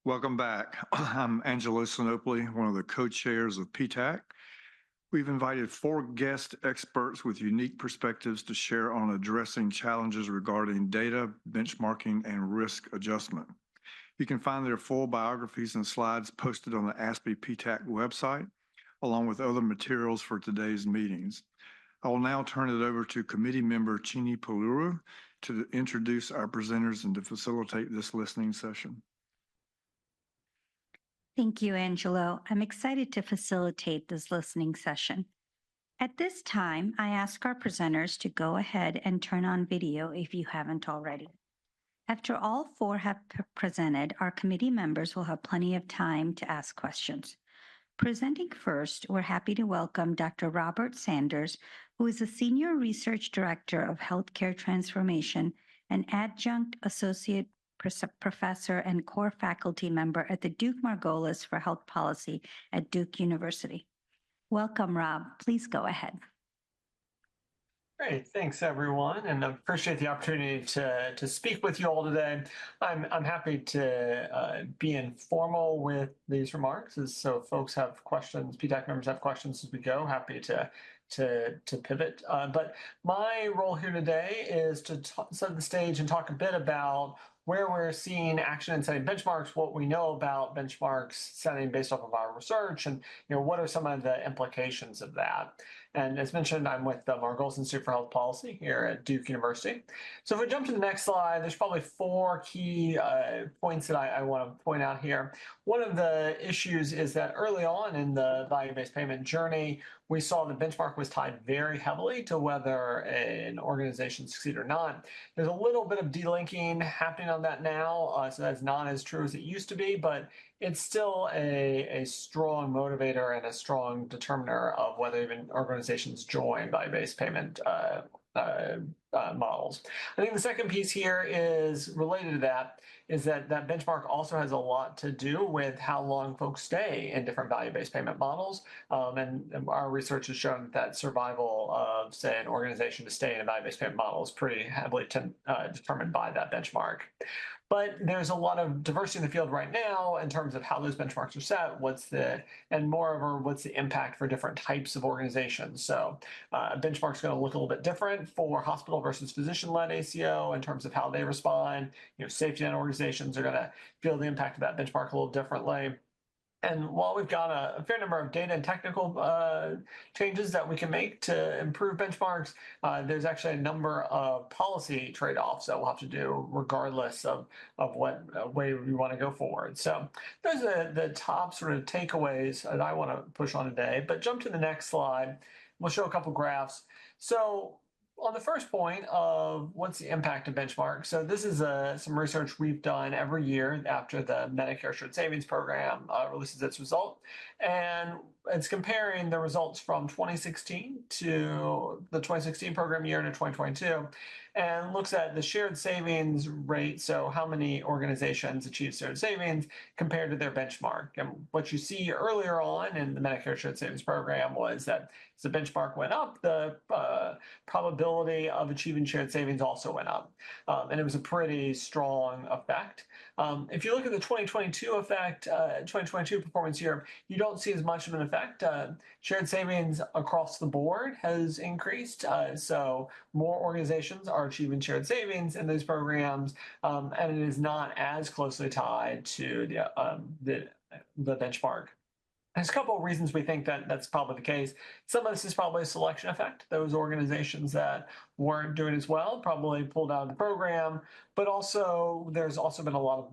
Welcome back. I'm Angelo Sinopoli, one of the co-chairs of PTAC. We've invited 4 guest experts with unique perspectives to share on addressing challenges regarding data, benchmarking, and risk adjustment. You can find their full biographies and slides posted on the ASPE PTAC website, along with other materials for today's meetings. I will now turn it over to committee member Chinni Pulluru to introduce our presenters and to facilitate this listening session. Thank you, Angelo. I'm excited to facilitate this listening session. At this time, I ask our presenters to go ahead and turn on video if you haven't already. After all 4 have presented, our committee members will have plenty of time to ask questions. Presenting first, we're happy to welcome Dr. Robert Sanders, who is a Senior Research Director of Healthcare Transformation and Adjunct Associate Professor and core faculty member at the Duke Margolis for Health Policy at Duke University. Welcome, Rob. Please go ahead. Great, thanks everyone, and I appreciate the opportunity to speak with you all today. I'm happy to be informal with these remarks, so if folks have questions, PTAC members have questions as we go, happy to pivot. But my role here today is to set the stage and talk a bit about where we're seeing action in setting benchmarks, what we know about benchmarks setting based off of our research, and what are some of the implications of that. And as mentioned, I'm with the Margolis Institute for Health Policy here at Duke University. So if we jump to the next slide, there's probably 4 key points that I want to point out here. One of the issues is that early on in the value-based payment journey, we saw the benchmark was tied very heavily to whether an organization succeeded or not. There's a little bit of delinking happening on that now, so that's not as true as it used to be, but it's still a strong motivator and a strong determiner of whether even organizations join value-based payment models. I think the second piece here is related to that, is that that benchmark also has a lot to do with how long folks stay in different value-based payment models. And our research has shown that survival of, say, an organization to stay in a value-based payment model is pretty heavily determined by that benchmark. But there's a lot of diversity in the field right now in terms of how those benchmarks are set, and moreover, what's the impact for different types of organizations. So a benchmark's going to look a little bit different for hospital versus physician-led ACO in terms of how they respond. Safety net organizations are going to feel the impact of that benchmark a little differently. And while we've got a fair number of data and technical changes that we can make to improve benchmarks, there's actually a number of policy trade-offs that we'll have to do regardless of what way we want to go forward. So those are the top sort of takeaways that I want to push on today. But jump to the next slide. We'll show a couple graphs. So on the first point of what's the impact of benchmarks, so this is some research we've done every year after the Medicare Shared Savings Program releases its result, and it's comparing the results from 2016 to the 2016 program year to 2022, and looks at the shared savings rate, so how many organizations achieve shared savings compared to their benchmark. And what you see earlier on in the Medicare Shared Savings Program was that as the benchmark went up, the probability of achieving shared savings also went up. And it was a pretty strong effect. If you look at the 2022 effect, 2022 performance year, you don't see as much of an effect. Shared savings across the board has increased. So more organizations are achieving shared savings in those programs, and it is not as closely tied to the benchmark. There's a couple of reasons we think that that's probably the case. Some of this is probably a selection effect. Those organizations that weren't doing as well probably pulled out of the program, but also there's also been a lot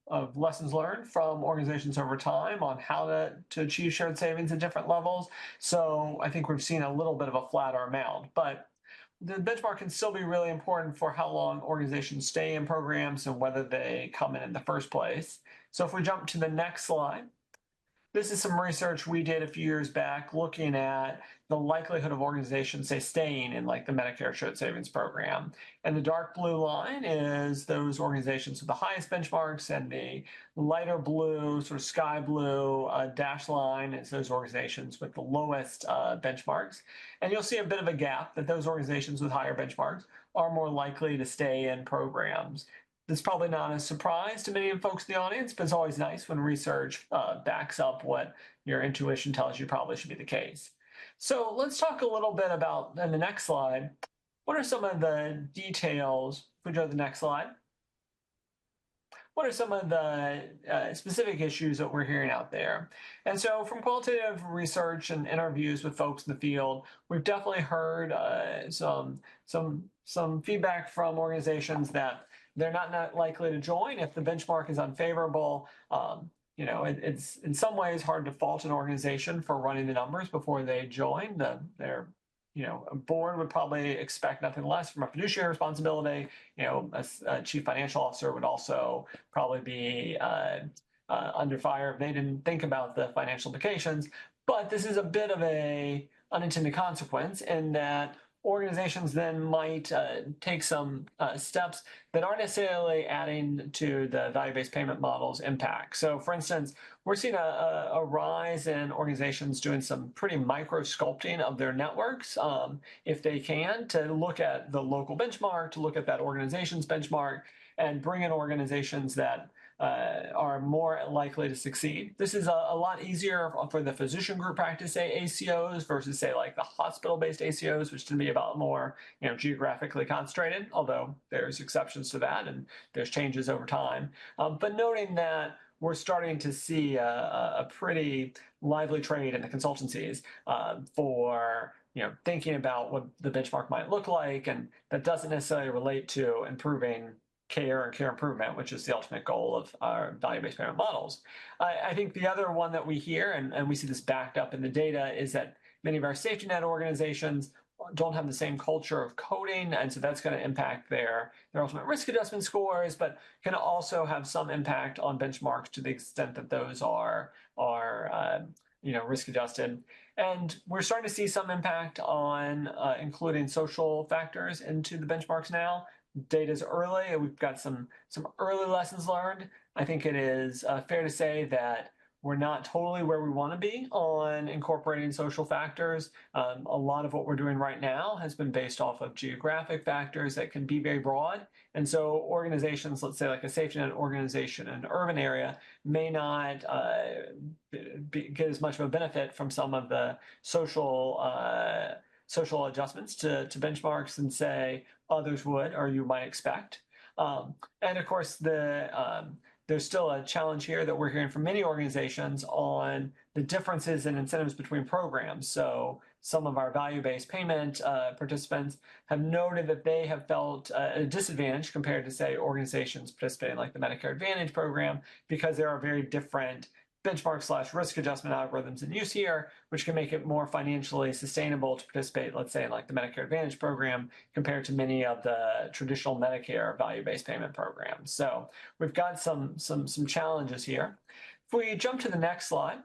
of lessons learned from organizations over time on how to achieve shared savings at different levels. So I think we've seen a little bit of a flatter amount, but the benchmark can still be really important for how long organizations stay in programs and whether they come in the first place. So if we jump to the next slide, this is some research we did a few years back looking at the likelihood of organizations, say, staying in like the Medicare Shared Savings Program. And the dark blue line is those organizations with the highest benchmarks, and the lighter blue, sort of sky blue dashed line is those organizations with the lowest benchmarks. And you'll see a bit of a gap that those organizations with higher benchmarks are more likely to stay in programs. That's probably not a surprise to many of folks in the audience, but it's always nice when research backs up what your intuition tells you probably should be the case. So let's talk a little bit about, in the next slide, what are some of the details? If we go to the next slide. What are some of the specific issues that we're hearing out there? And so from qualitative research and interviews with folks in the field, we've definitely heard some feedback from organizations that they're not likely to join if the benchmark is unfavorable. It's in some ways hard to fault an organization for running the numbers before they join. A board would probably expect nothing less from a fiduciary responsibility. A chief financial officer would also probably be under fire if they didn't think about the financial implications. But this is a bit of a unintended consequence in that organizations then might take some steps that aren't necessarily adding to the value-based payment model's impact. So for instance, we're seeing a rise in organizations doing some pretty micro sculpting of their networks, if they can, to look at the local benchmark, to look at that organization's benchmark, and bring in organizations that are more likely to succeed. This is a lot easier for the physician group practice, say ACOs, versus say like the hospital-based ACOs, which tend to be about more geographically concentrated, although there's exceptions to that and there's changes over time. But noting that we're starting to see a pretty lively trade in the consultancies for thinking about what the benchmark might look like, and that doesn't necessarily relate to improving care and care improvement, which is the ultimate goal of our value-based payment models. I think the other one that we hear, and we see this backed up in the data, is that many of our safety net organizations don't have the same culture of coding, and so that's going to impact their ultimate risk adjustment scores, but can also have some impact on benchmarks to the extent that those are risk adjusted. And we're starting to see some impact on including social factors into the benchmarks now. Data's early, and we've got some early lessons learned. I think it is fair to say that we're not totally where we want to be on incorporating social factors. A lot of what we're doing right now has been based off of geographic factors that can be very broad. And so organizations, let's say like a safety net organization in an urban area, may not get as much of a benefit from some of the social adjustments to benchmarks and say others would, or you might expect. And of course, there's still a challenge here that we're hearing from many organizations on the differences in incentives between programs. So some of our value-based payment participants have noted that they have felt a disadvantage compared to, say, organizations participating like the Medicare Advantage program, because there are very different benchmark/risk adjustment algorithms in use here, which can make it more financially sustainable to participate, let's say, like the Medicare Advantage program, compared to many of the traditional Medicare value-based payment programs. So we've got some challenges here. If we jump to the next slide,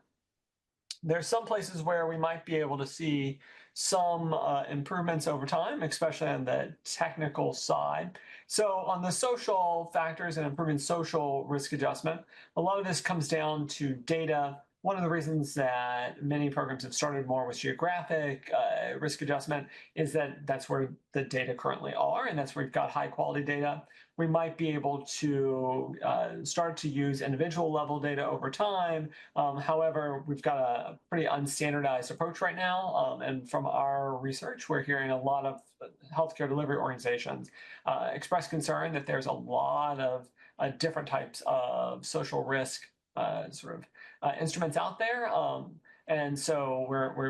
there's some places where we might be able to see some improvements over time, especially on the technical side. So on the social factors and improving social risk adjustment, a lot of this comes down to data. One of the reasons that many programs have started more with geographic risk adjustment is that that's where the data currently are, and that's where we've got high quality data. We might be able to start to use individual level data over time. However, we've got a pretty unstandardized approach right now. And from our research, we're hearing a lot of healthcare delivery organizations express concern that there's a lot of different types of social risk instruments out there. And so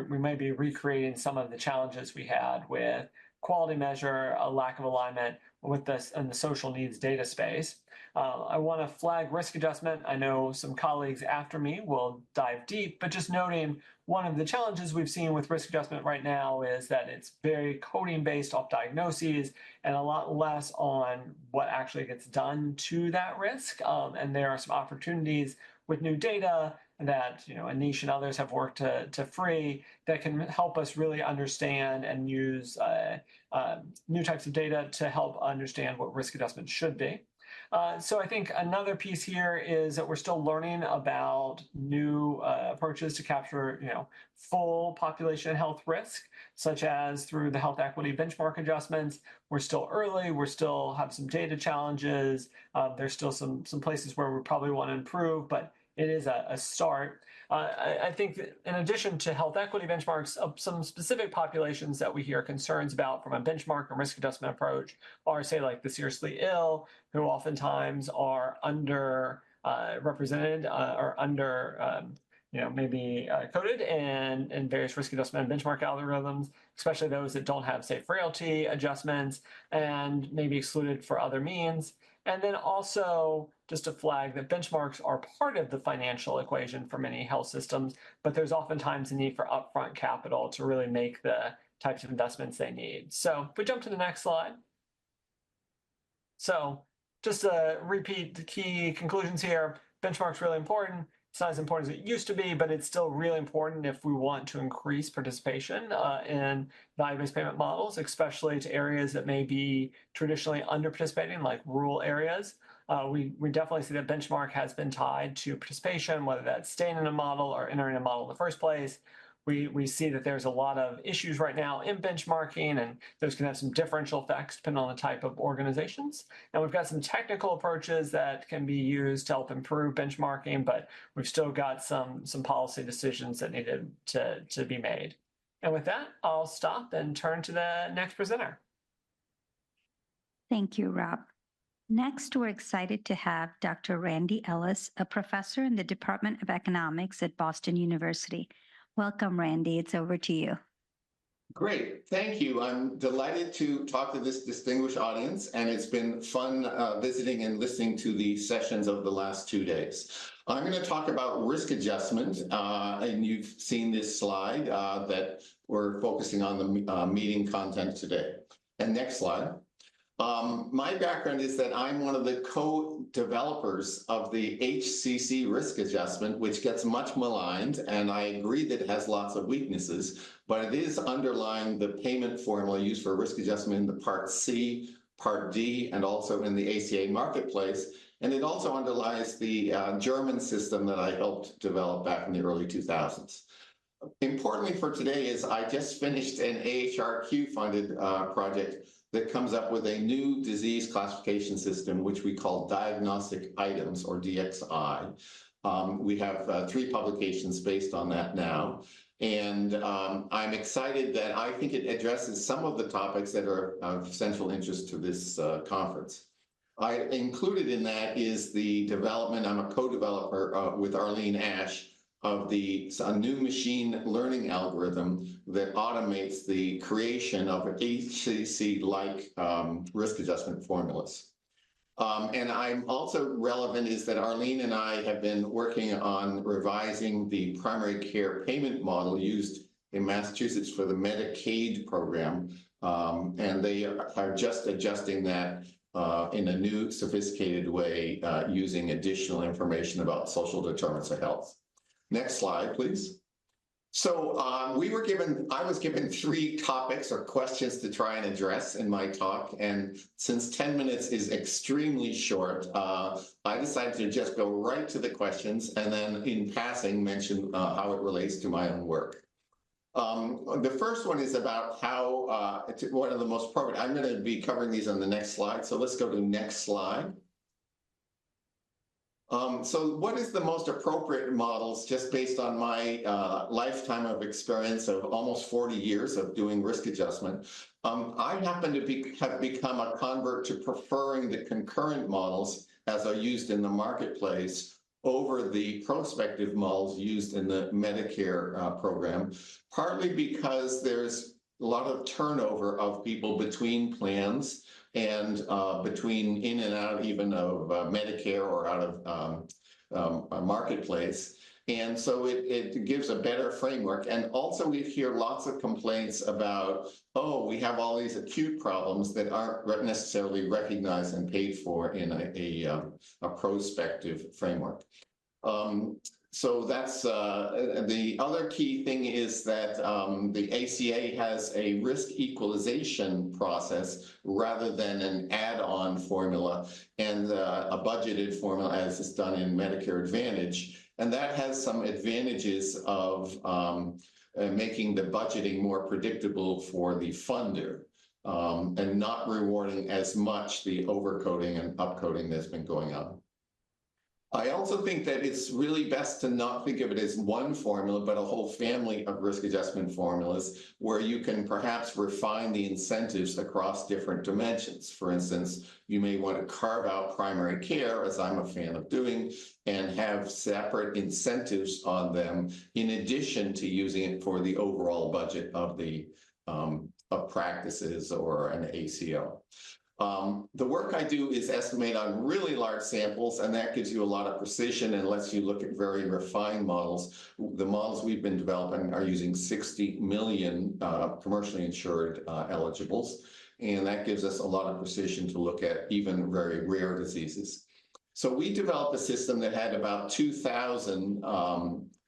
we might be recreating some of the challenges we had with quality measure, a lack of alignment with this in the social needs data space. I want to flag risk adjustment. I know some colleagues after me will dive deep, but just noting one of the challenges we've seen with risk adjustment right now is that it's very coding based off diagnoses and a lot less on what actually gets done to that risk. And there are some opportunities with new data that Aneesh and others have worked to free that can help us really understand and use new types of data to help understand what risk adjustment should be. So I think another piece here is that we're still learning about new approaches to capture, full population health risk, such as through the health equity benchmark adjustments. We're still early. We still have some data challenges. There's still some places where we probably want to improve, but it is a start. I think that in addition to health equity benchmarks, some specific populations that we hear concerns about from a benchmark and risk adjustment approach are, say, like the seriously ill, who oftentimes are under represented or under maybe coded in various risk adjustment and benchmark algorithms, especially those that don't have, say, frailty adjustments and maybe excluded for other means. And then also just to flag that benchmarks are part of the financial equation for many health systems, but there's oftentimes a need for upfront capital to really make the types of investments they need. So if we jump to the next slide. So just to repeat the key conclusions here, benchmarks really important. It's not as important as it used to be, but it's still really important if we want to increase participation in value-based payment models, especially to areas that may be traditionally under-participating, like rural areas. We definitely see that benchmark has been tied to participation, whether that's staying in a model or entering a model in the first place. We see that there's a lot of issues right now in benchmarking, and those can have some differential effects depending on the type of organizations. And we've got some technical approaches that can be used to help improve benchmarking, but we've still got some policy decisions that needed to be made. And with that, I'll stop and turn to the next presenter. Thank you, Rob. Next, we're excited to have Dr. Randy Ellis, a professor in the Department of Economics at Boston University. Welcome, Randy. It's over to you. Great. Thank you. I'm delighted to talk to this distinguished audience, and it's been fun visiting and listening to the sessions of the last 2 days. I'm going to talk about risk adjustment, and you've seen this slide that we're focusing on the meeting content today. And next slide. My background is that I'm one of the co-developers of the HCC risk adjustment, which gets much maligned, and I agree that it has lots of weaknesses, but it is underlying the payment formula used for risk adjustment in the Part C, Part D, and also in the ACA marketplace. And it also underlies the German system that I helped develop back in the early 2000s. Importantly for today is I just finished an AHRQ-funded project that comes up with a new disease classification system, which we call diagnostic items, or DXI. We have 3 publications based on that now. And I'm excited that I think it addresses some of the topics that are of central interest to this conference. Included in that is the development, I'm a co-developer with Arlene Ash, of a new machine learning algorithm that automates the creation of HCC-like risk adjustment formulas. And I'm also relevant is that Arlene and I have been working on revising the primary care payment model used in Massachusetts for the Medicaid program. And they are just adjusting that in a new sophisticated way using additional information about social determinants of health. Next slide, please. So I was given 3 topics or questions to try and address in my talk. And since 10 minutes is extremely short, I decided to just go right to the questions and then in passing mention how it relates to my own work. The first one is about how, one of the most appropriate, I'm going to be covering these on the next slide. So let's go to the next slide. So what is the most appropriate models, just based on my lifetime of experience of almost 40 years of doing risk adjustment? I happen to have become a convert to preferring the concurrent models as are used in the marketplace over the prospective models used in the Medicare program, partly because there's a lot of turnover of people between plans and between in and out even of Medicare or out of a marketplace. And so it gives a better framework. And also we hear lots of complaints about, oh, we have all these acute problems that aren't necessarily recognized and paid for in a prospective framework. So that's the other key thing is that the ACA has a risk equalization process rather than an add-on formula and a budgeted formula as is done in Medicare Advantage. And that has some advantages of making the budgeting more predictable for the funder and not rewarding as much the overcoding and upcoding that's been going on. I also think that it's really best to not think of it as one formula, but a whole family of risk adjustment formulas where you can perhaps refine the incentives across different dimensions. For instance, you may want to carve out primary care, as I'm a fan of doing, and have separate incentives on them in addition to using it for the overall budget of the of practices or an ACO. The work I do is estimate on really large samples, and that gives you a lot of precision and lets you look at very refined models. The models we've been developing are using 60 million commercially insured eligibles, and that gives us a lot of precision to look at even very rare diseases. So we developed a system that had about 2,000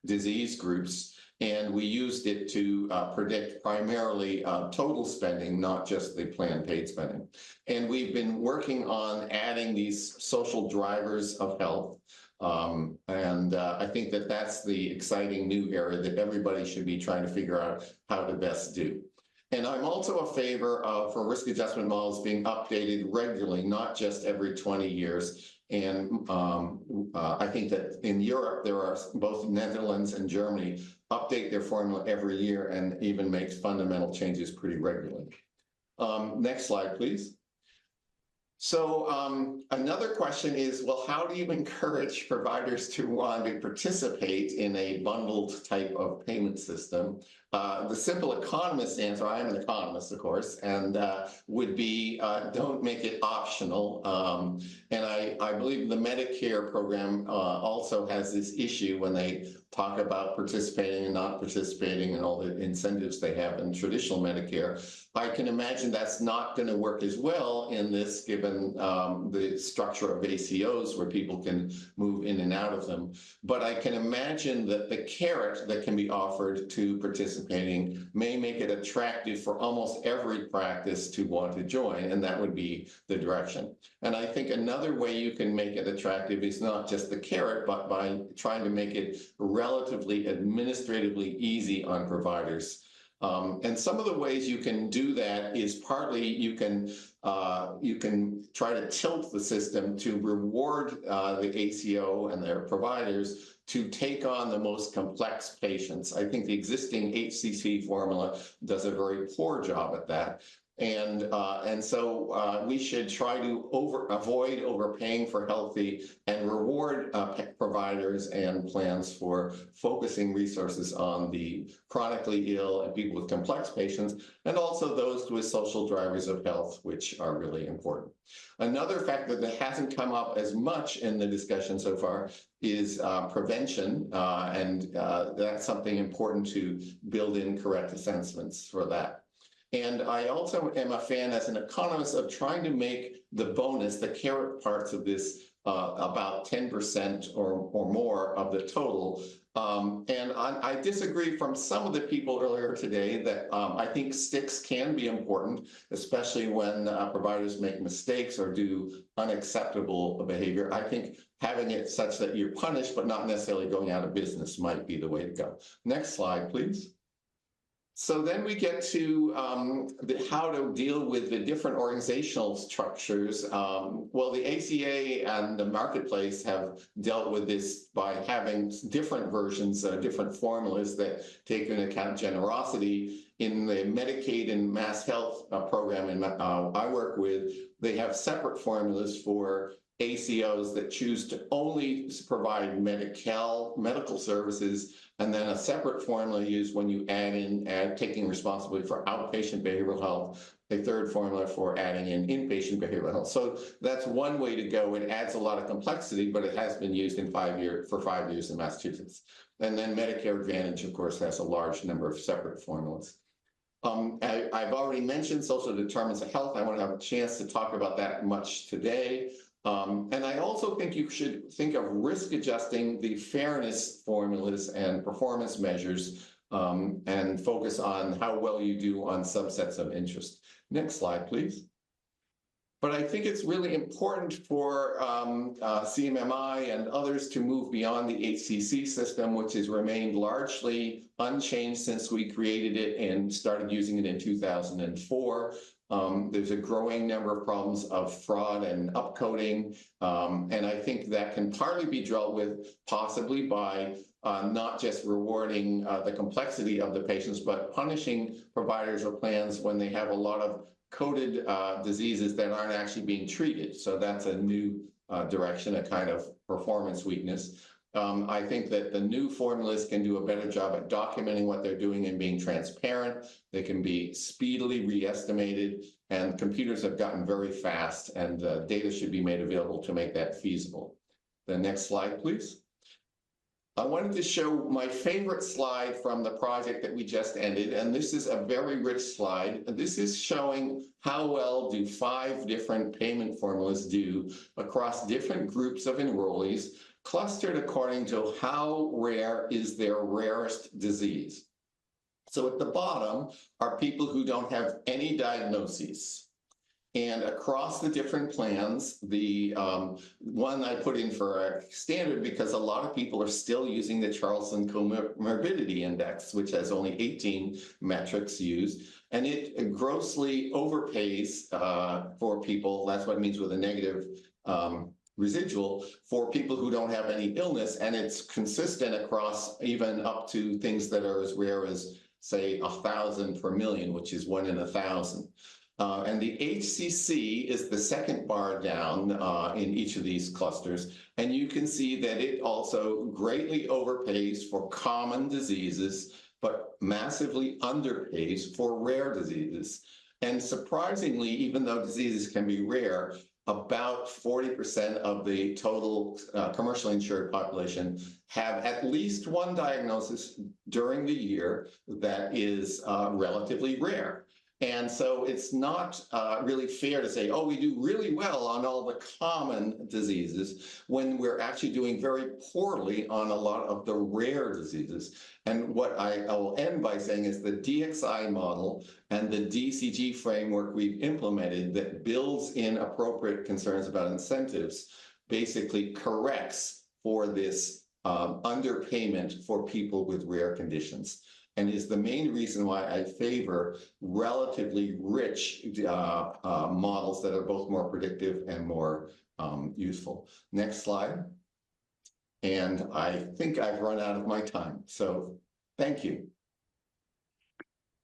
disease groups, and we used it to predict primarily total spending, not just the planned paid spending. And we've been working on adding these social drivers of health. I think that that's the exciting new area that everybody should be trying to figure out how to best do. And I'm also a favor for risk adjustment models being updated regularly, not just every 20 years. And I think that in Europe, there are both Netherlands and Germany update their formula every year and even make fundamental changes pretty regularly. Next slide, please. So another question is, well, how do you encourage providers to want to participate in a bundled type of payment system? The simple economist answer, I am an economist, of course, and would be don't make it optional. And I believe the Medicare program also has this issue when they talk about participating and not participating and all the incentives they have in traditional Medicare. I can imagine that's not going to work as well in this, given the structure of ACOs where people can move in and out of them. But I can imagine that the carrot that can be offered to participating may make it attractive for almost every practice to want to join, and that would be the direction. And I think another way you can make it attractive is not just the carrot, but by trying to make it relatively administratively easy on providers. And some of the ways you can do that is partly you can try to tilt the system to reward the ACO and their providers to take on the most complex patients. I think the existing HCC formula does a very poor job at that. And so we should try to avoid overpaying for healthy and reward providers and plans for focusing resources on the chronically ill and people with complex patients, and also those with social drivers of health, which are really important. Another factor that hasn't come up as much in the discussion so far is prevention, and that's something important to build in correct assessments for that. And I also am a fan, as an economist, of trying to make the bonus, the carrot parts of this, about 10% or more of the total. And I disagree from some of the people earlier today that I think sticks can be important, especially when providers make mistakes or do unacceptable behavior. I think having it such that you're punished but not necessarily going out of business might be the way to go. Next slide, please. So then we get to how to deal with the different organizational structures. Well, the ACA and the marketplace have dealt with this by having different versions, different formulas that take into account generosity. In the Medicaid and Mass Health program I work with, they have separate formulas for ACOs that choose to only provide medical services, and then a separate formula used when you add taking responsibility for outpatient behavioral health, a third formula for adding in inpatient behavioral health. So that's one way to go. It adds a lot of complexity, but it has been used for 5 years in Massachusetts. And then Medicare Advantage, of course, has a large number of separate formulas. I've already mentioned social determinants of health. I want to have a chance to talk about that much today. And I also think you should think of risk adjusting the fairness formulas and performance measures and focus on how well you do on subsets of interest. Next slide, please. But I think it's really important for CMMI and others to move beyond the HCC system, which has remained largely unchanged since we created it and started using it in 2004. There's a growing number of problems of fraud and upcoding, and I think that can partly be dealt with possibly by not just rewarding the complexity of the patients, but punishing providers or plans when they have a lot of coded diseases that aren't actually being treated. So that's a new direction, a kind of performance weakness. I think that the new formulas can do a better job at documenting what they're doing and being transparent. They can be speedily re-estimated, and computers have gotten very fast, and data should be made available to make that feasible. The next slide, please. I wanted to show my favorite slide from the project that we just ended, and this is a very rich slide. This is showing how well do 5 different payment formulas do across different groups of enrollees, clustered according to how rare is their rarest disease. So at the bottom are people who don't have any diagnoses. And across the different plans, the one I put in for a standard because a lot of people are still using the Charlson Comorbidity Index, which has only 18 metrics used. And it grossly overpays for people, that's what it means with a negative residual, for people who don't have any illness. And it's consistent across even up to things that are as rare as, say, 1,000 per million, which is 1 in 1,000. And the HCC is the second bar down in each of these clusters. And you can see that it also greatly overpays for common diseases, but massively underpays for rare diseases. And surprisingly, even though diseases can be rare, about 40% of the total commercially insured population have at least one diagnosis during the year that is relatively rare. And so it's not really fair to say, oh, we do really well on all the common diseases when we're actually doing very poorly on a lot of the rare diseases. And what I will end by saying is the DXI model and the DCG framework we've implemented that builds in appropriate concerns about incentives basically corrects for this underpayment for people with rare conditions, and is the main reason why I favor relatively rich models that are both more predictive and more useful. Next slide. And I think I've run out of my time, so thank you.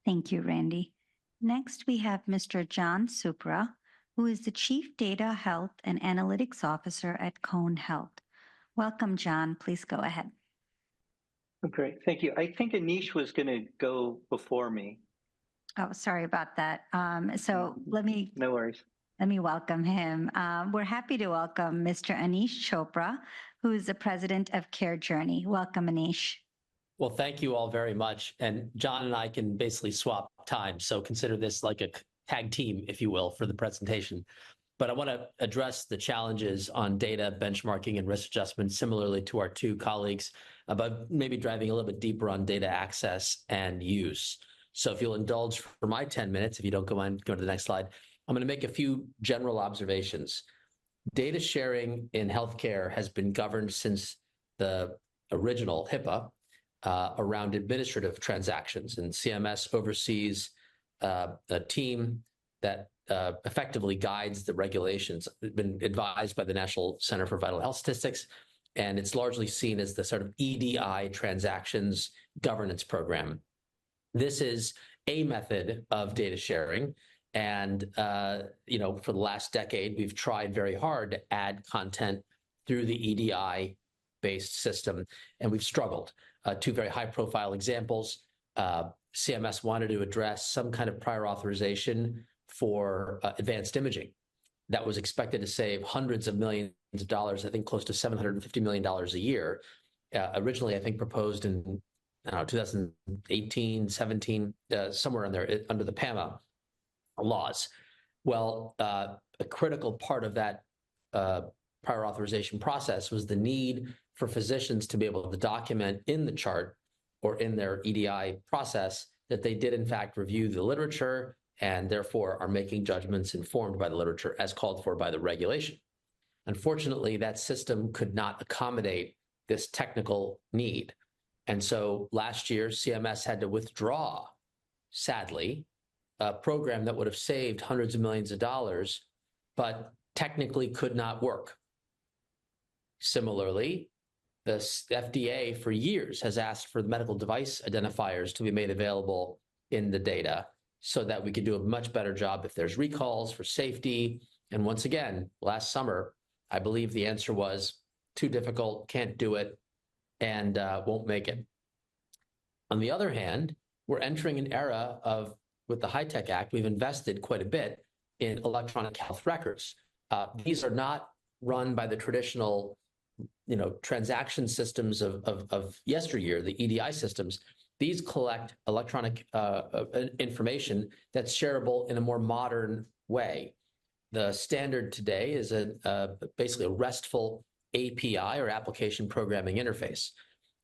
Thank you, Randy. Next, we have Mr. John Supra, who is the Chief Data Health and Analytics Officer at Cone Health. Welcome, John. Please go ahead. Great, thank you. I think Aneesh was going to go before me. Oh, sorry about that. So No worries. Let me welcome him. We're happy to welcome Mr. Aneesh Chopra, who is the president of Care Journey. Welcome, Aneesh. Well, thank you all very much. And John and I can basically swap time. So consider this like a tag team, if you will, for the presentation. But I want to address the challenges on data benchmarking and risk adjustment similarly to our 2 colleagues, but maybe driving a little bit deeper on data access and use. So if you'll indulge for my 10 minutes, if you don't go to the next slide, I'm going to make a few general observations. Data sharing in healthcare has been governed since the original HIPAA around administrative transactions, and CMS oversees a team that effectively guides the regulations. It's been advised by the National Center for Vital Health Statistics, and it's largely seen as the sort of EDI transactions governance program. This is a method of data sharing. And, for the last decade, we've tried very hard to add content through the EDI-based system, and we've struggled. 2 very high-profile examples. CMS wanted to address some kind of prior authorization for advanced imaging that was expected to save hundreds of millions of dollars, I think close to $750 million a year. Originally, I think proposed in 2018, 17, somewhere in there under the PAMA laws. Well, a critical part of that prior authorization process was the need for physicians to be able to document in the chart or in their EDI process that they did in fact review the literature and therefore are making judgments informed by the literature as called for by the regulation. Unfortunately, that system could not accommodate this technical need. And so last year, CMS had to withdraw, sadly, a program that would have saved hundreds of millions of dollars, but technically could not work. Similarly, the FDA for years has asked for the medical device identifiers to be made available in the data so that we could do a much better job if there's recalls for safety. And once again, last summer, I believe the answer was too difficult, can't do it, and won't make it. On the other hand, we're entering an era of, with the HITECH Act, we've invested quite a bit in electronic health records. These are not run by the traditional, transaction systems of yesteryear, the EDI systems. These collect electronic information that's shareable in a more modern way. The standard today is basically a RESTful API or application programming interface.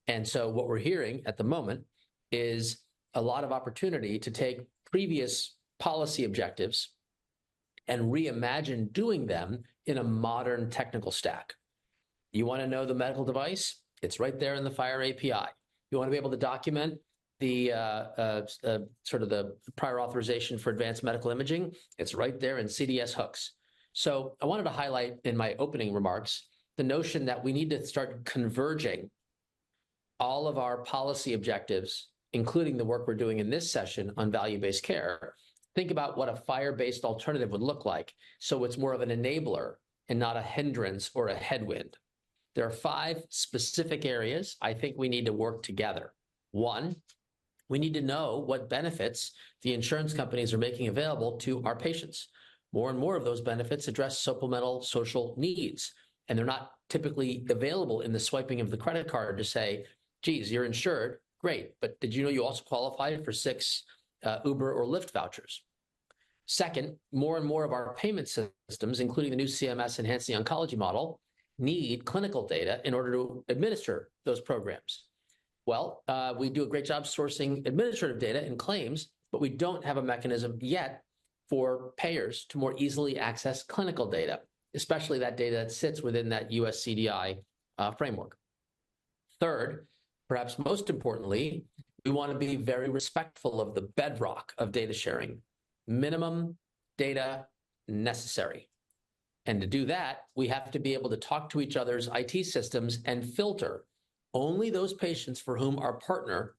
And so what we're hearing at the moment is a lot of opportunity to take previous policy objectives and reimagine doing them in a modern technical stack. You want to know the medical device? It's right there in the FHIR API. You want to be able to document the sort of the prior authorization for advanced medical imaging? It's right there in CDS hooks. So I wanted to highlight in my opening remarks the notion that we need to start converging all of our policy objectives, including the work we're doing in this session on value-based care. Think about what a FHIR-based alternative would look like, so it's more of an enabler and not a hindrance or a headwind. There are 5 specific areas I think we need to work together. 1, we need to know what benefits the insurance companies are making available to our patients. More and more of those benefits address supplemental social needs, and they're not typically available in the swiping of the credit card to say, geez, you're insured, great, but did you know you also qualify for 6 Uber or Lyft vouchers? Second, more and more of our payment systems, including the new CMS Enhanced Oncology model, need clinical data in order to administer those programs. Well, we do a great job sourcing administrative data and claims, but we don't have a mechanism yet for payers to more easily access clinical data, especially that data that sits within that US CDI framework. Third, perhaps most importantly, we want to be very respectful of the bedrock of data sharing, minimum data necessary. And to do that, we have to be able to talk to each other's IT systems and filter only those patients for whom our partner,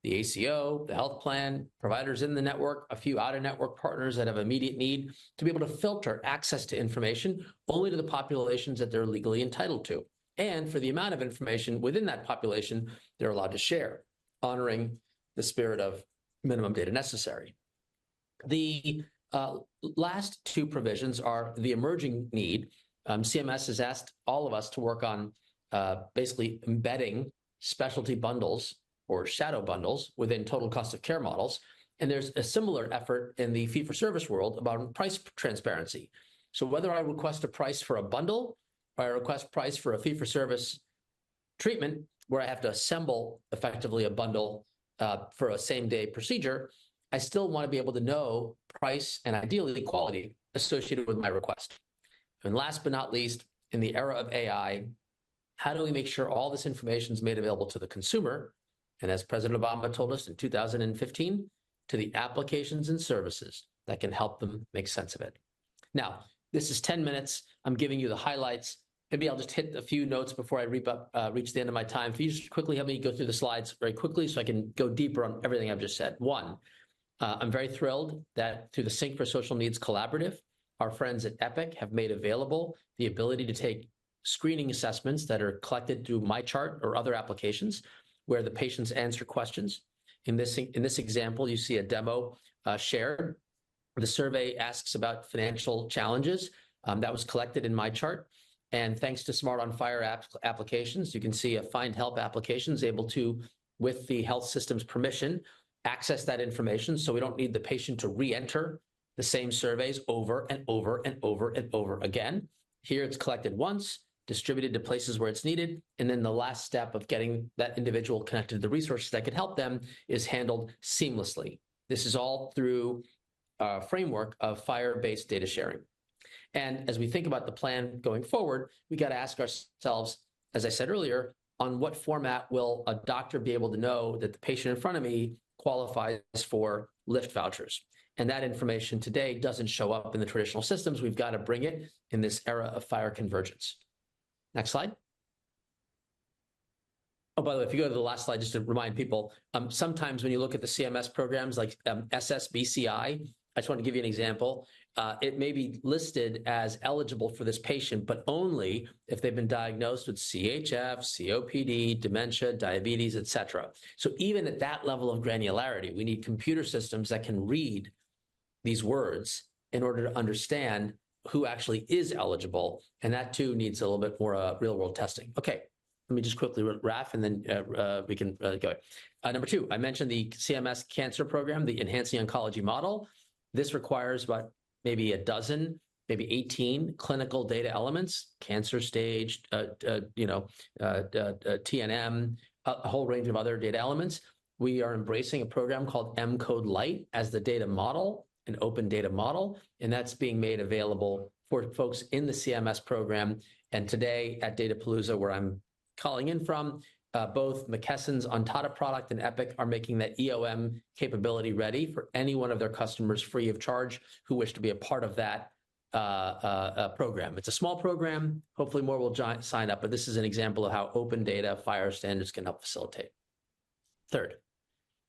the ACO, the health plan, providers in the network, a few out-of-network partners that have immediate need, to be able to filter access to information only to the populations that they're legally entitled to. And for the amount of information within that population they're allowed to share, honoring the spirit of minimum data necessary. The last 2 provisions are the emerging need. CMS has asked all of us to work on basically embedding specialty bundles or shadow bundles within total cost of care models. And there's a similar effort in the fee-for-service world about price transparency. So whether I request a price for a bundle or I request price for a fee-for-service treatment where I have to assemble effectively a bundle for a same-day procedure, I still want to be able to know price and ideally quality associated with my request. And last but not least, in the era of AI, how do we make sure all this information is made available to the consumer? And as President Obama told us in 2015, to the applications and services that can help them make sense of it. Now, this is 10 minutes. I'm giving you the highlights. Maybe I'll just hit a few notes before I reach the end of my time. If you just quickly help me go through the slides very quickly so I can go deeper on everything I've just said. 1, I'm very thrilled that through the Sync for Social Needs Collaborative, our friends at Epic have made available the ability to take screening assessments that are collected through MyChart or other applications where the patients answer questions. In this example, you see a demo shared. The survey asks about financial challenges that was collected in MyChart. And thanks to Smart on FHIR applications, you can see a Find Help application is able to, with the health system's permission, access that information so we don't need the patient to re-enter the same surveys over and over and over and over again. Here it's collected once, distributed to places where it's needed, and then the last step of getting that individual connected to the resources that could help them is handled seamlessly. This is all through a framework of FHIR-based data sharing. And as we think about the plan going forward, we got to ask ourselves, as I said earlier, on what format will a doctor be able to know that the patient in front of me qualifies for lift vouchers? And that information today doesn't show up in the traditional systems. We've got to bring it in this era of FHIR convergence. Next slide. Oh, by the way, if you go to the last slide, just to remind people, sometimes when you look at the CMS programs like SSBCI, I just want to give you an example. It may be listed as eligible for this patient, but only if they've been diagnosed with CHF, COPD, dementia, diabetes, et cetera. So even at that level of granularity, we need computer systems that can read these words in order to understand who actually is eligible. And that too needs a little bit more real world testing. Okay, let me just quickly wrap and then we can go. Number two, I mentioned the CMS cancer program, the Enhancing Oncology Model. This requires about maybe a dozen, maybe 18 clinical data elements, cancer stage, TNM, a whole range of other data elements. We are embracing a program called MCode Lite as the data model, an open data model, and that's being made available for folks in the CMS program. And today at Datapalooza, where I'm calling in from, both McKesson's Ontada product and Epic are making that EOM capability ready for any one of their customers free of charge who wish to be a part of that program. It's a small program. Hopefully more will sign up, but this is an example of how open data FHIR standards can help facilitate. Third,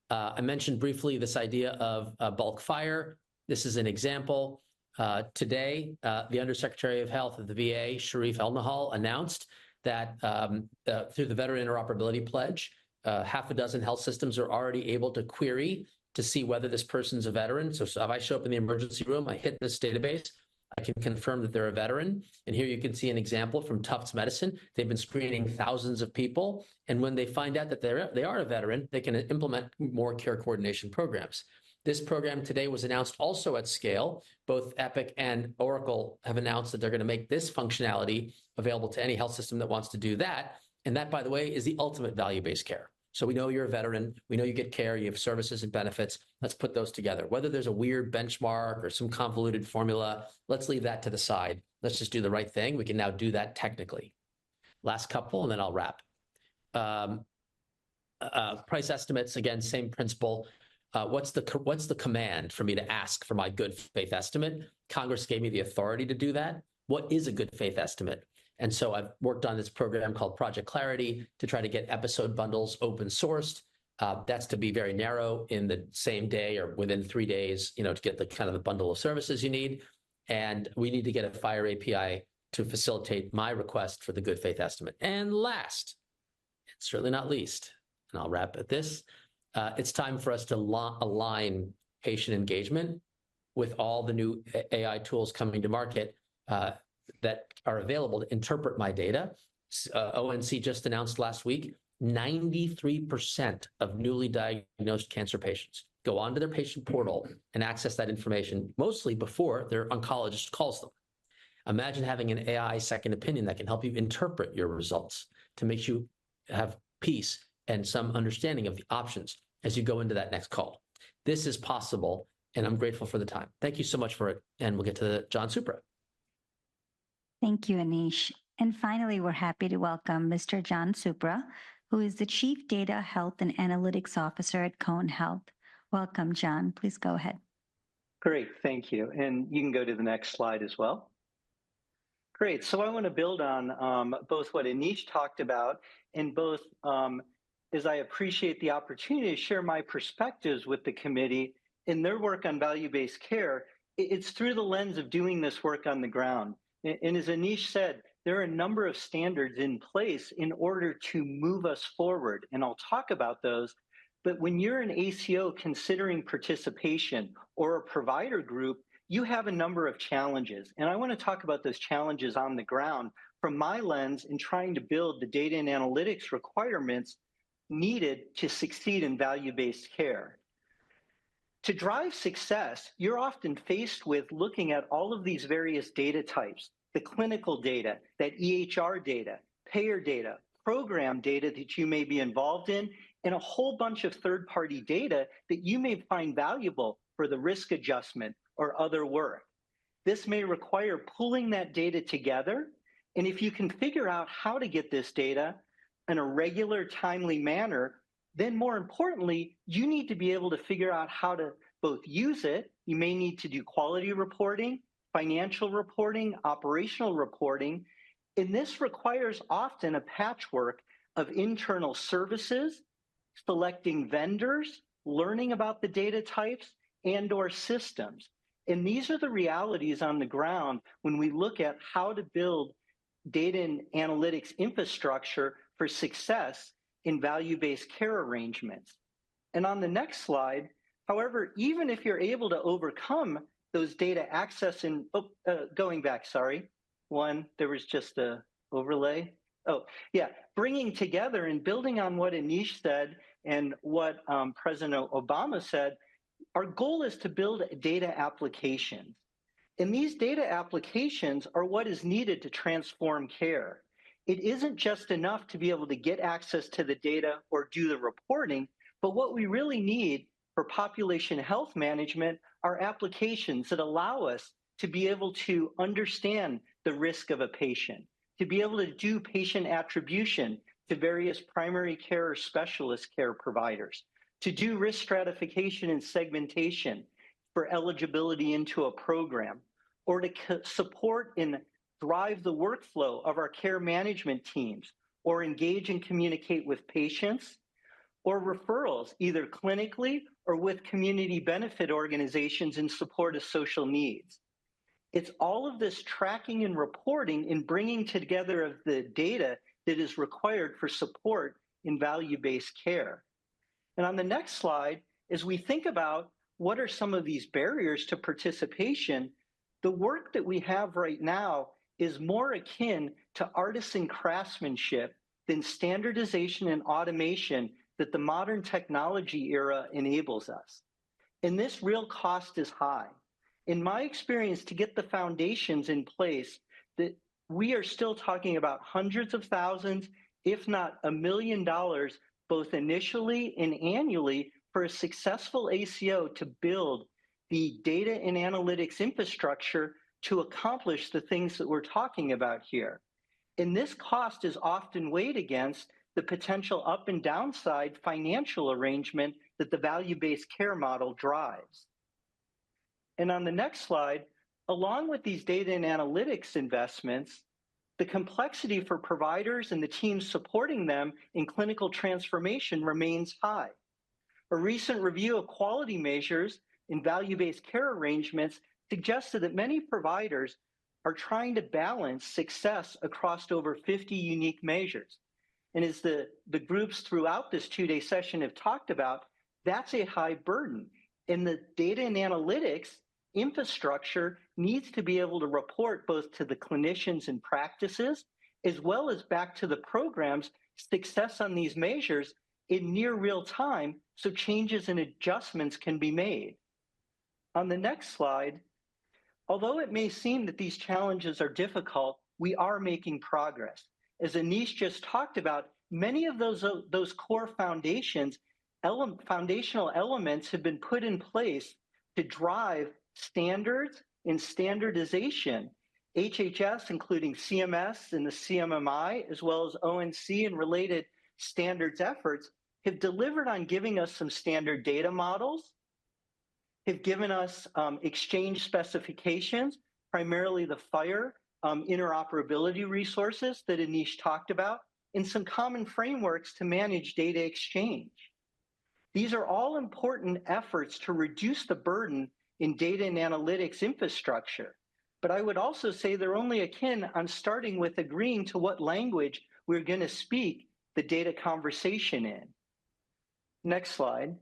I mentioned briefly this idea of bulk FHIR. This is an example. Today, the Undersecretary of Health of the VA, Sharif El-Nahal, announced that through the Veteran Interoperability Pledge, half a dozen health systems are already able to query to see whether this person's a veteran. So if I show up in the emergency room, I hit this database, I can confirm that they're a veteran. And here you can see an example from Tufts Medicine. They've been screening thousands of people. And when they find out that they are a veteran, they can implement more care coordination programs. This program today was announced also at scale. Both Epic and Oracle have announced that they're going to make this functionality available to any health system that wants to do that. And that, by the way, is the ultimate value-based care. So we know you're a veteran. We know you get care. You have services and benefits. Let's put those together. Whether there's a weird benchmark or some convoluted formula, let's leave that to the side. Let's just do the right thing. We can now do that technically. Last couple, and then I'll wrap. Price estimates, again, same principle. What's the command for me to ask for my good faith estimate? Congress gave me the authority to do that. What is a good faith estimate? And so I've worked on this program called Project Clarity to try to get episode bundles open sourced. That's to be very narrow in the same day or within 3 days, to get the kind of the bundle of services you need. And we need to get a FHIR API to facilitate my request for the good faith estimate. And last, and certainly not least, and I'll wrap at this, it's time for us to align patient engagement with all the new AI tools coming to market that are available to interpret my data. ONC just announced last week, 93% of newly diagnosed cancer patients go onto their patient portal and access that information, mostly before their oncologist calls them. Imagine having an AI second opinion that can help you interpret your results to make you have peace and some understanding of the options as you go into that next call. This is possible, and I'm grateful for the time. Thank you so much for it, and we'll get to John Supra. Thank you, Aneesh. And finally, we're happy to welcome Mr. John Supra, who is the Chief Data, Health, and Analytics Officer at Cone Health. Welcome, John. Please go ahead. Great, thank you. And you can go to the next slide as well. Great, so I want to build on both what Aneesh talked about and both as I appreciate the opportunity to share my perspectives with the committee in their work on value-based care. It's through the lens of doing this work on the ground. And as Aneesh said, there are a number of standards in place in order to move us forward. And I'll talk about those. But when you're an ACO considering participation or a provider group, you have a number of challenges. And I want to talk about those challenges on the ground from my lens in trying to build the data and analytics requirements needed to succeed in value-based care. To drive success, you're often faced with looking at all of these various data types. the clinical data, that EHR data, payer data, program data that you may be involved in, and a whole bunch of third-party data that you may find valuable for the risk adjustment or other work. This may require pulling that data together, and if you can figure out how to get this data in a regular, timely manner, then more importantly, you need to be able to figure out how to both use it. You may need to do quality reporting, financial reporting, operational reporting, and this requires often a patchwork of internal services, selecting vendors, learning about the data types and/or systems. And these are the realities on the ground when we look at how to build data and analytics infrastructure for success in value-based care arrangements. And on the next slide, however, even if you're able to overcome those data access and, going back, sorry, one, there was just a overlay. Oh, yeah, bringing together and building on what Aneesh said and what President Obama said, our goal is to build data applications. And these data applications are what is needed to transform care. It isn't just enough to be able to get access to the data or do the reporting, but what we really need for population health management are applications that allow us to be able to understand the risk of a patient, to be able to do patient attribution to various primary care or specialist care providers, to do risk stratification and segmentation for eligibility into a program, or to support and drive the workflow of our care management teams, or engage and communicate with patients, or referrals, either clinically or with community benefit organizations in support of social needs. It's all of this tracking and reporting and bringing together of the data that is required for support in value-based care. And on the next slide, as we think about what are some of these barriers to participation, the work that we have right now is more akin to artisan craftsmanship than standardization and automation that the modern technology era enables us. And this real cost is high. In my experience, to get the foundations in place, that we are still talking about hundreds of thousands, if not $1 million, both initially and annually for a successful ACO to build the data and analytics infrastructure to accomplish the things that we're talking about here. And this cost is often weighed against the potential up and downside financial arrangement that the value-based care model drives. And on the next slide, along with these data and analytics investments, the complexity for providers and the teams supporting them in clinical transformation remains high. A recent review of quality measures in value-based care arrangements suggested that many providers are trying to balance success across over 50 unique measures. And as the groups throughout this two-day session have talked about, that's a high burden. And the data and analytics infrastructure needs to be able to report both to the clinicians and practices, as well as back to the programs, success on these measures in near real time, so changes and adjustments can be made. On the next slide, although it may seem that these challenges are difficult, we are making progress. As Aneesh just talked about, many of those core foundational elements have been put in place to drive standards and standardization. HHS, including CMS and the CMMI, as well as ONC and related standards efforts, have delivered on giving us some standard data models, have given us exchange specifications, primarily the FHIR interoperability resources that Aneesh talked about, and some common frameworks to manage data exchange. These are all important efforts to reduce the burden in data and analytics infrastructure. But I would also say they're only akin on starting with agreeing to what language we're going to speak the data conversation in. Next slide.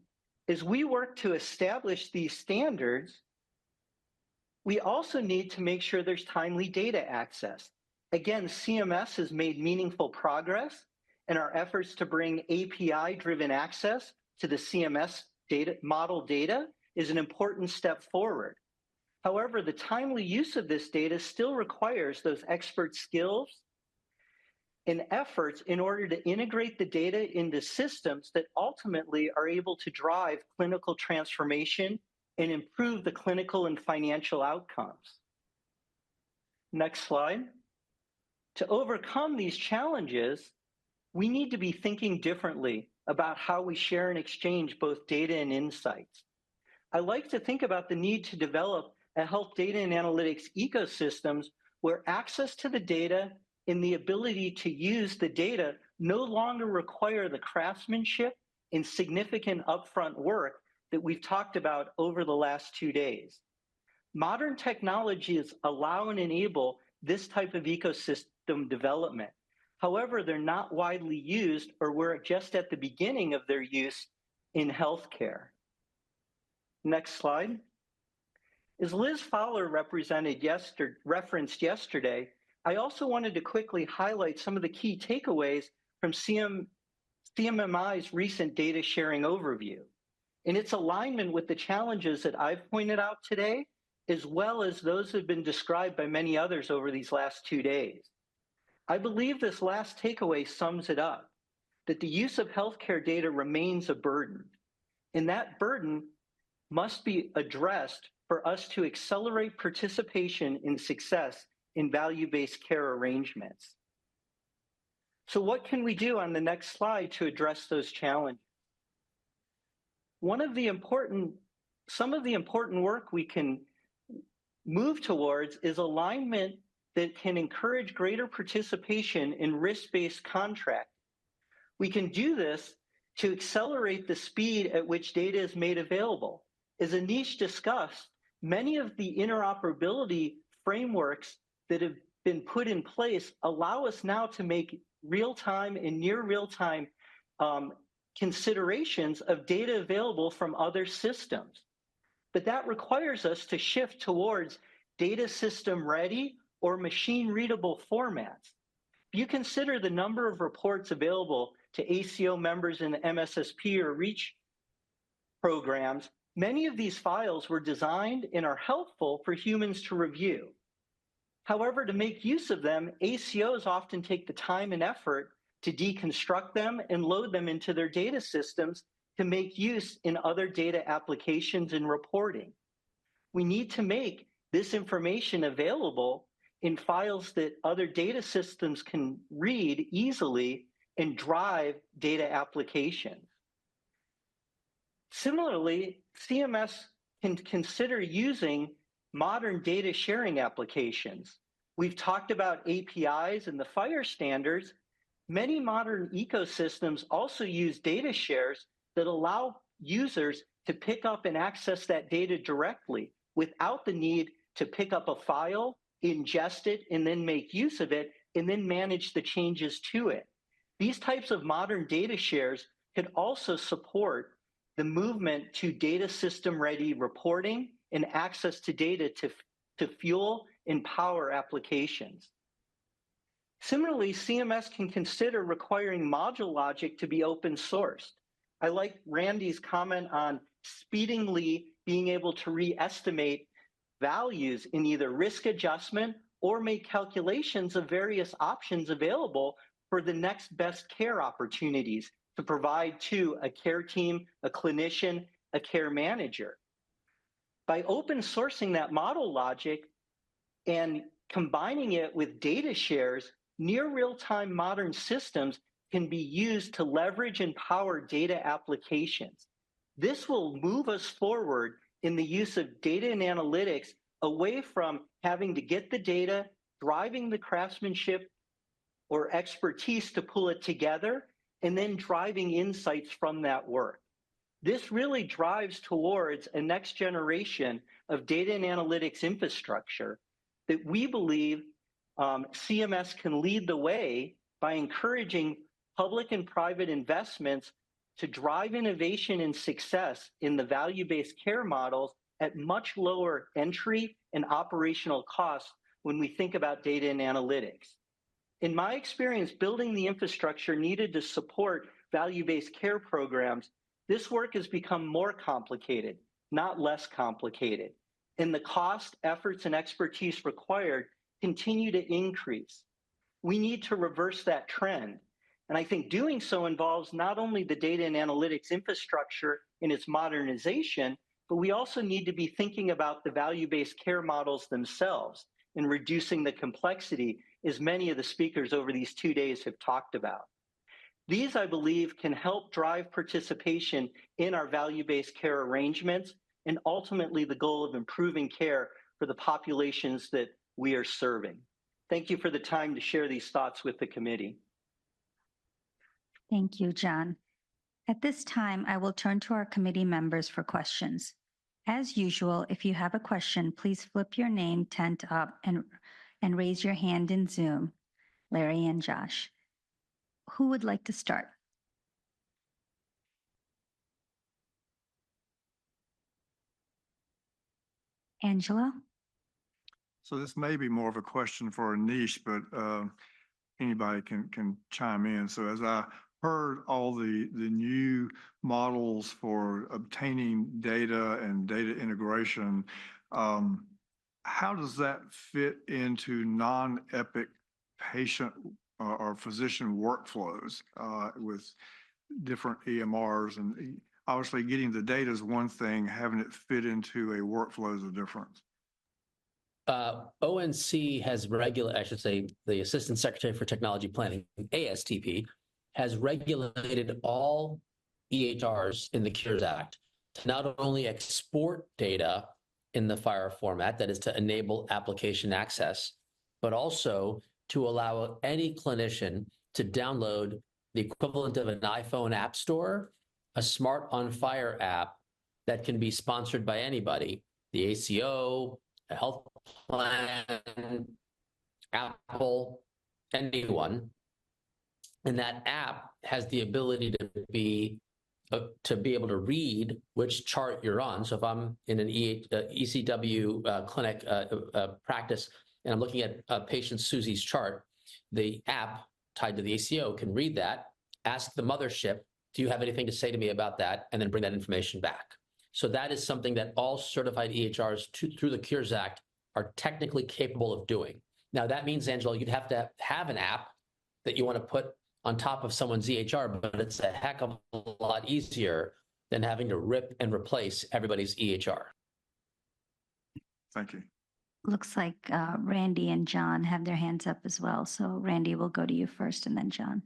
As we work to establish these standards, we also need to make sure there's timely data access. Again, CMS has made meaningful progress in our efforts to bring API-driven access to the CMS data model data is an important step forward. However, the timely use of this data still requires those expert skills and efforts in order to integrate the data into systems that ultimately are able to drive clinical transformation and improve the clinical and financial outcomes. Next slide. To overcome these challenges, we need to be thinking differently about how we share and exchange both data and insights. I like to think about the need to develop a health data and analytics ecosystems where access to the data and the ability to use the data no longer require the craftsmanship and significant upfront work that we've talked about over the last 2 days. Modern technologies allow and enable this type of ecosystem development. However, they're not widely used, or we're just at the beginning of their use in healthcare. Next slide. As Liz Fowler referenced yesterday, I also wanted to quickly highlight some of the key takeaways from CMMI's recent data sharing overview. In its alignment with the challenges that I've pointed out today, as well as those that have been described by many others over these last 2 days. I believe this last takeaway sums it up, that the use of healthcare data remains a burden, and that burden must be addressed for us to accelerate participation in success in value-based care arrangements. So what can we do on the next slide to address those challenges? Some of the important work we can move towards is alignment that can encourage greater participation in risk-based contract. We can do this to accelerate the speed at which data is made available. As Aneesh discussed, many of the interoperability frameworks that have been put in place allow us now to make real-time and near real-time considerations of data available from other systems. But that requires us to shift towards data system ready or machine readable formats. If you consider the number of reports available to ACO members in the MSSP or REACH programs, many of these files were designed and are helpful for humans to review. However, to make use of them, ACOs often take the time and effort to deconstruct them and load them into their data systems to make use in other data applications and reporting. We need to make this information available in files that other data systems can read easily and drive data applications. Similarly, CMS can consider using modern data sharing applications. We've talked about APIs and the FHIR standards. Many modern ecosystems also use data shares that allow users to pick up and access that data directly without the need to pick up a file, ingest it, and then make use of it, and then manage the changes to it. These types of modern data shares could also support the movement to data system ready reporting and access to data to fuel and power applications. Similarly, CMS can consider requiring module logic to be open sourced. I like Randy's comment on speedily being able to re-estimate values in either risk adjustment or make calculations of various options available for the next best care opportunities to provide to a care team, a clinician, a care manager. By open sourcing that model logic and combining it with data shares, near real-time modern systems can be used to leverage and power data applications. This will move us forward in the use of data and analytics away from having to get the data, driving the craftsmanship or expertise to pull it together, and then driving insights from that work. This really drives towards a next generation of data and analytics infrastructure that we believe CMS can lead the way by encouraging public and private investments to drive innovation and success in the value-based care models at much lower entry and operational costs when we think about data and analytics. In my experience, building the infrastructure needed to support value-based care programs, this work has become more complicated, not less complicated. and the cost, efforts, and expertise required continue to increase. We need to reverse that trend. And I think doing so involves not only the data and analytics infrastructure in its modernization, but we also need to be thinking about the value-based care models themselves and reducing the complexity, as many of the speakers over these 2 days have talked about. These, I believe, can help drive participation in our value-based care arrangements and ultimately the goal of improving care for the populations that we are serving. Thank you for the time to share these thoughts with the committee. Thank you, John. At this time, I will turn to our committee members for questions. As usual, if you have a question, please flip your name tent up and raise your hand in Zoom. Larry and Josh. Who would like to start? Angelo? So this may be more of a question for Aneesh, but anybody can chime in. So as I heard all the new models for obtaining data and data integration, how does that fit into non-Epic patient or physician workflows with different EMRs? And obviously getting the data is one thing, having it fit into a workflow is a difference. ONC has I should say, the Assistant Secretary for Technology Planning, ASTP, has regulated all EHRs in the Cures Act to not only export data in the FHIR format, that is to enable application access, but also to allow any clinician to download the equivalent of an iPhone app store, a Smart on FHIR app that can be sponsored by anybody, the ACO, a health plan, Apple, anyone. And that app has the ability to be able to read which chart you're on. So if I'm in an ECW clinic practice and I'm looking at patient Susie's chart, the app tied to the ACO can read that, ask the mothership, do you have anything to say to me about that? And then bring that information back. So that is something that all certified EHRs through the Cures Act are technically capable of doing. Now that means, Angelo, you'd have to have an app that you want to put on top of someone's EHR, but it's a heck of a lot easier than having to rip and replace everybody's EHR. Thank you. Looks like Randy and John have their hands up as well. So Randy, we'll go to you first and then John.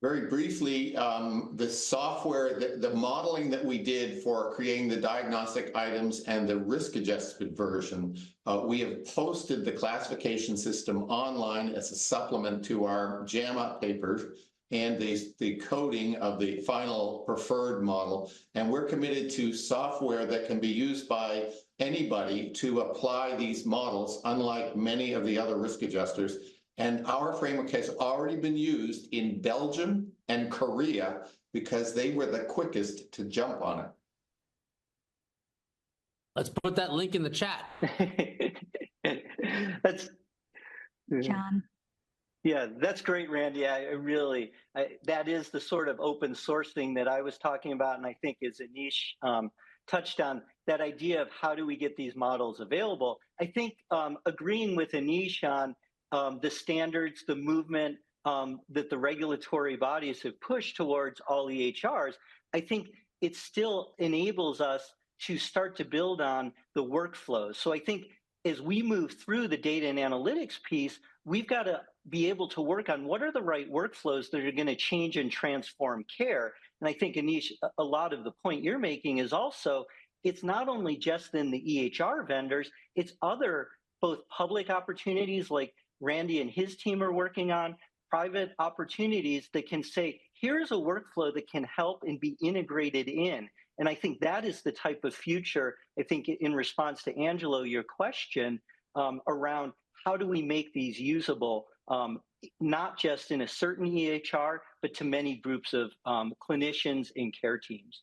Very briefly, the software, the modeling that we did for creating the diagnostic items and the risk adjusted version, we have posted the classification system online as a supplement to our JAMA paper and the coding of the final preferred model. And we're committed to software that can be used by anybody to apply these models, unlike many of the other risk adjusters. And our framework has already been used in Belgium and Korea because they were the quickest to jump on it. Let's put that link in the chat. That's John. Yeah, that's great, Randy. That is the sort of open source thing that I was talking about, and I think as Aneesh touched on, that idea of how do we get these models available. I think agreeing with Aneesh on the standards, the movement that the regulatory bodies have pushed towards all EHRs, I think it still enables us to start to build on the workflows. So I think as we move through the data and analytics piece, we've got to be able to work on what are the right workflows that are going to change and transform care. And I think, Aneesh, a lot of the point you're making is also, it's not only just in the EHR vendors, it's other both public opportunities like Randy and his team are working on, private opportunities that can say, here's a workflow that can help and be integrated in. And I think that is the type of future, I think in response to Angelo, your question around how do we make these usable, not just in a certain EHR, but to many groups of clinicians and care teams.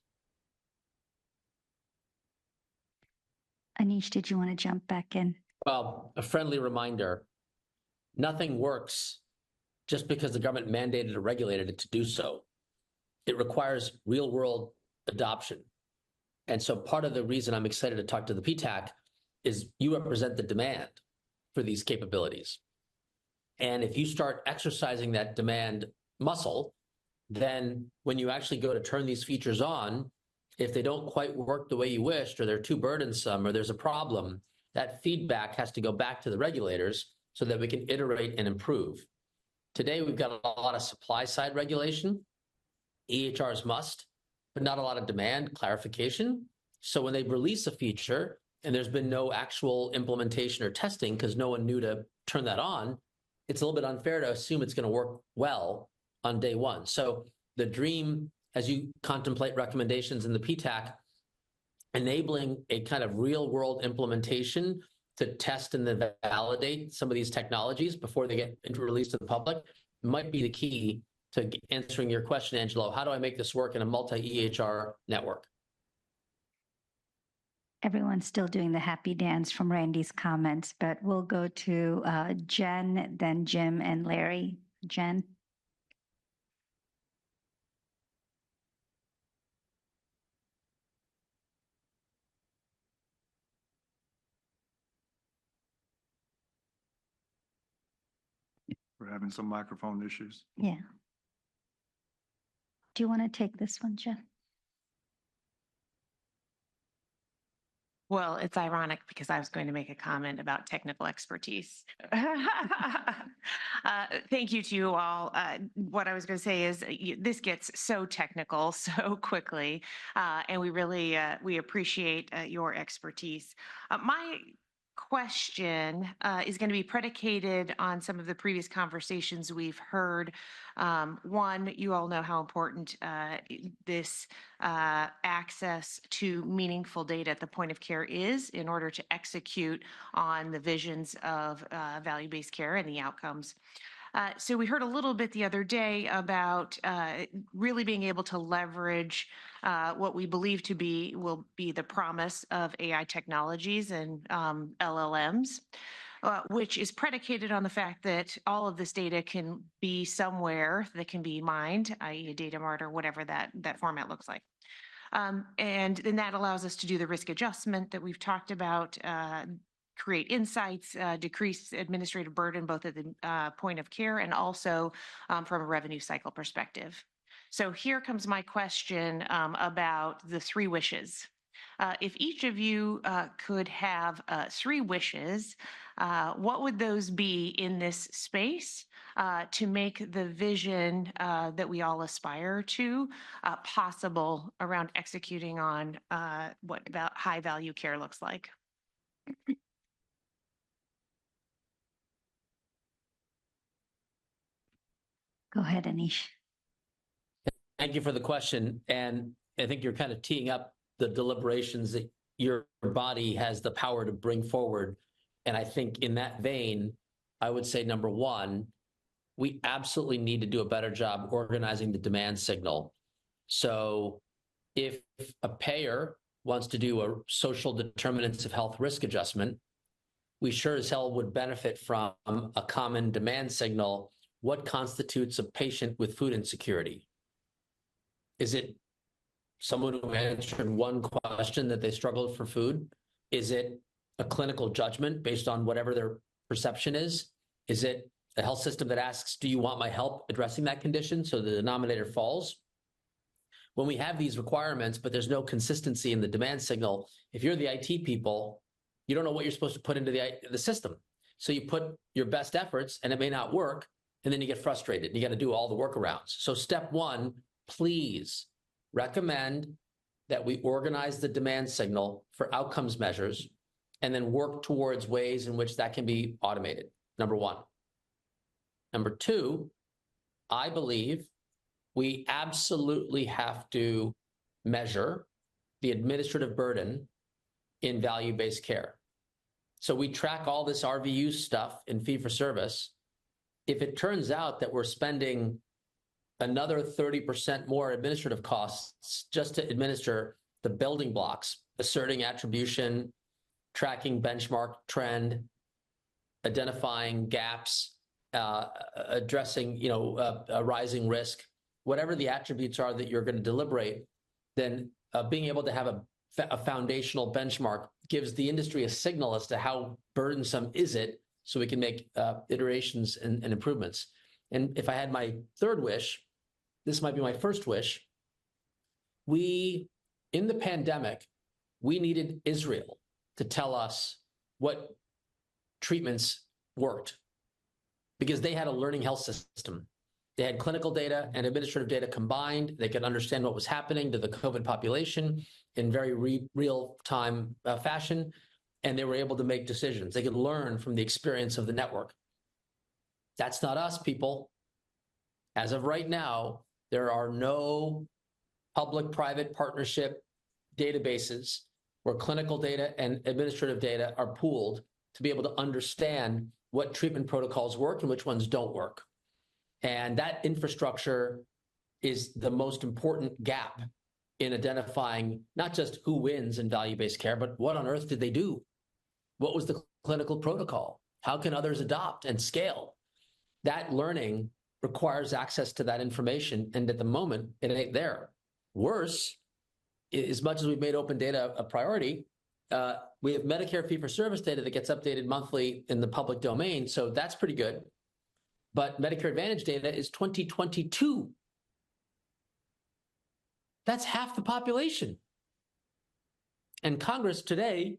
Aneesh, did you want to jump back in? Well, a friendly reminder, nothing works just because the government mandated or regulated it to do so. It requires real world adoption. And so part of the reason I'm excited to talk to the PTAC is you represent the demand for these capabilities. And if you start exercising that demand muscle, then when you actually go to turn these features on, if they don't quite work the way you wished, or they're too burdensome, or there's a problem, that feedback has to go back to the regulators so that we can iterate and improve. Today, we've got a lot of supply side regulation. EHRs must, but not a lot of demand clarification. So when they release a feature and there's been no actual implementation or testing because no one knew to turn that on, it's a little bit unfair to assume it's going to work well on day one. So the dream, as you contemplate recommendations in the PTAC, enabling a kind of real world implementation to test and then validate some of these technologies before they get released to the public might be the key to answering your question, Angelo. How do I make this work in a multi-EHR network? Everyone's still doing the happy dance from Randy's comments, but we'll go to Jen, then Jim and Larry. Jen. We're having some microphone issues. Yeah. Do you want to take this one, Jen? Well, it's ironic because I was going to make a comment about technical expertise. Thank you to you all. What I was going to say is this gets so technical so quickly, and we really we appreciate your expertise. My question is going to be predicated on some of the previous conversations we've heard. One, you all know how important this access to meaningful data at the point of care is in order to execute on the visions of value-based care and the outcomes. So we heard a little bit the other day about really being able to leverage what we believe to be will be the promise of AI technologies and LLMs, which is predicated on the fact that all of this data can be somewhere that can be mined, i.e. a data mart or whatever that format looks like. And then that allows us to do the risk adjustment that we've talked about, create insights, decrease administrative burden, both at the point of care and also from a revenue cycle perspective. So here comes my question about the 3 wishes. If each of you could have 3 wishes, what would those be in this space to make the vision that we all aspire to possible around executing on what high value care looks like? Go ahead, Aneesh. Thank you for the question. And I think you're kind of teeing up the deliberations that your body has the power to bring forward. And I think in that vein, I would say, number one, we absolutely need to do a better job organizing the demand signal. So if a payer wants to do a social determinants of health risk adjustment, we sure as hell would benefit from a common demand signal. What constitutes a patient with food insecurity? Is it someone who answered one question that they struggled for food? Is it a clinical judgment based on whatever their perception is? Is it a health system that asks, do you want my help addressing that condition? So the denominator falls. When we have these requirements, but there's no consistency in the demand signal, if you're the IT people, you don't know what you're supposed to put into the system. So you put your best efforts and it may not work, and then you get frustrated. You got to do all the workarounds. So step one, please recommend that we organize the demand signal for outcomes measures and then work towards ways in which that can be automated, number one. Number two, I believe we absolutely have to measure the administrative burden in value-based care. So we track all this RVU stuff in fee-for-service. If it turns out that we're spending another 30% more administrative costs just to administer the building blocks, asserting attribution, tracking benchmark trend, identifying gaps, addressing a rising risk, whatever the attributes are that you're going to deliberate, then being able to have a foundational benchmark gives the industry a signal as to how burdensome is it, so we can make iterations and improvements. And if I had my third wish, this might be my first wish. In the pandemic, we needed Israel to tell us what treatments worked, because they had a learning health system. They had clinical data and administrative data combined. They could understand what was happening to the COVID population in very real-time fashion, and they were able to make decisions. They could learn from the experience of the network. That's not us, people. As of right now, there are no public-private partnership databases where clinical data and administrative data are pooled to be able to understand what treatment protocols work and which ones don't work. And that infrastructure is the most important gap in identifying not just who wins in value-based care, but what on earth did they do? What was the clinical protocol? How can others adopt and scale? That learning requires access to that information, and at the moment, it ain't there. Worse, as much as we've made open data a priority, we have Medicare fee-for-service data that gets updated monthly in the public domain, so that's pretty good. But Medicare Advantage data is 2022. That's half the population. And Congress today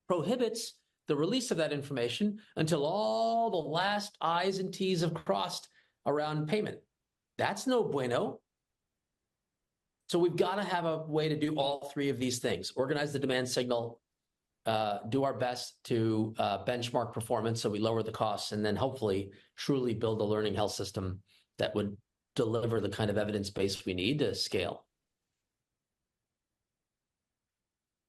prohibits the release of that information until all the last I's and T's have crossed around payment. That's no bueno. So we've got to have a way to do all three of these things: organize the demand signal, do our best to benchmark performance so we lower the costs, and then hopefully truly build a learning health system that would deliver the kind of evidence base we need to scale.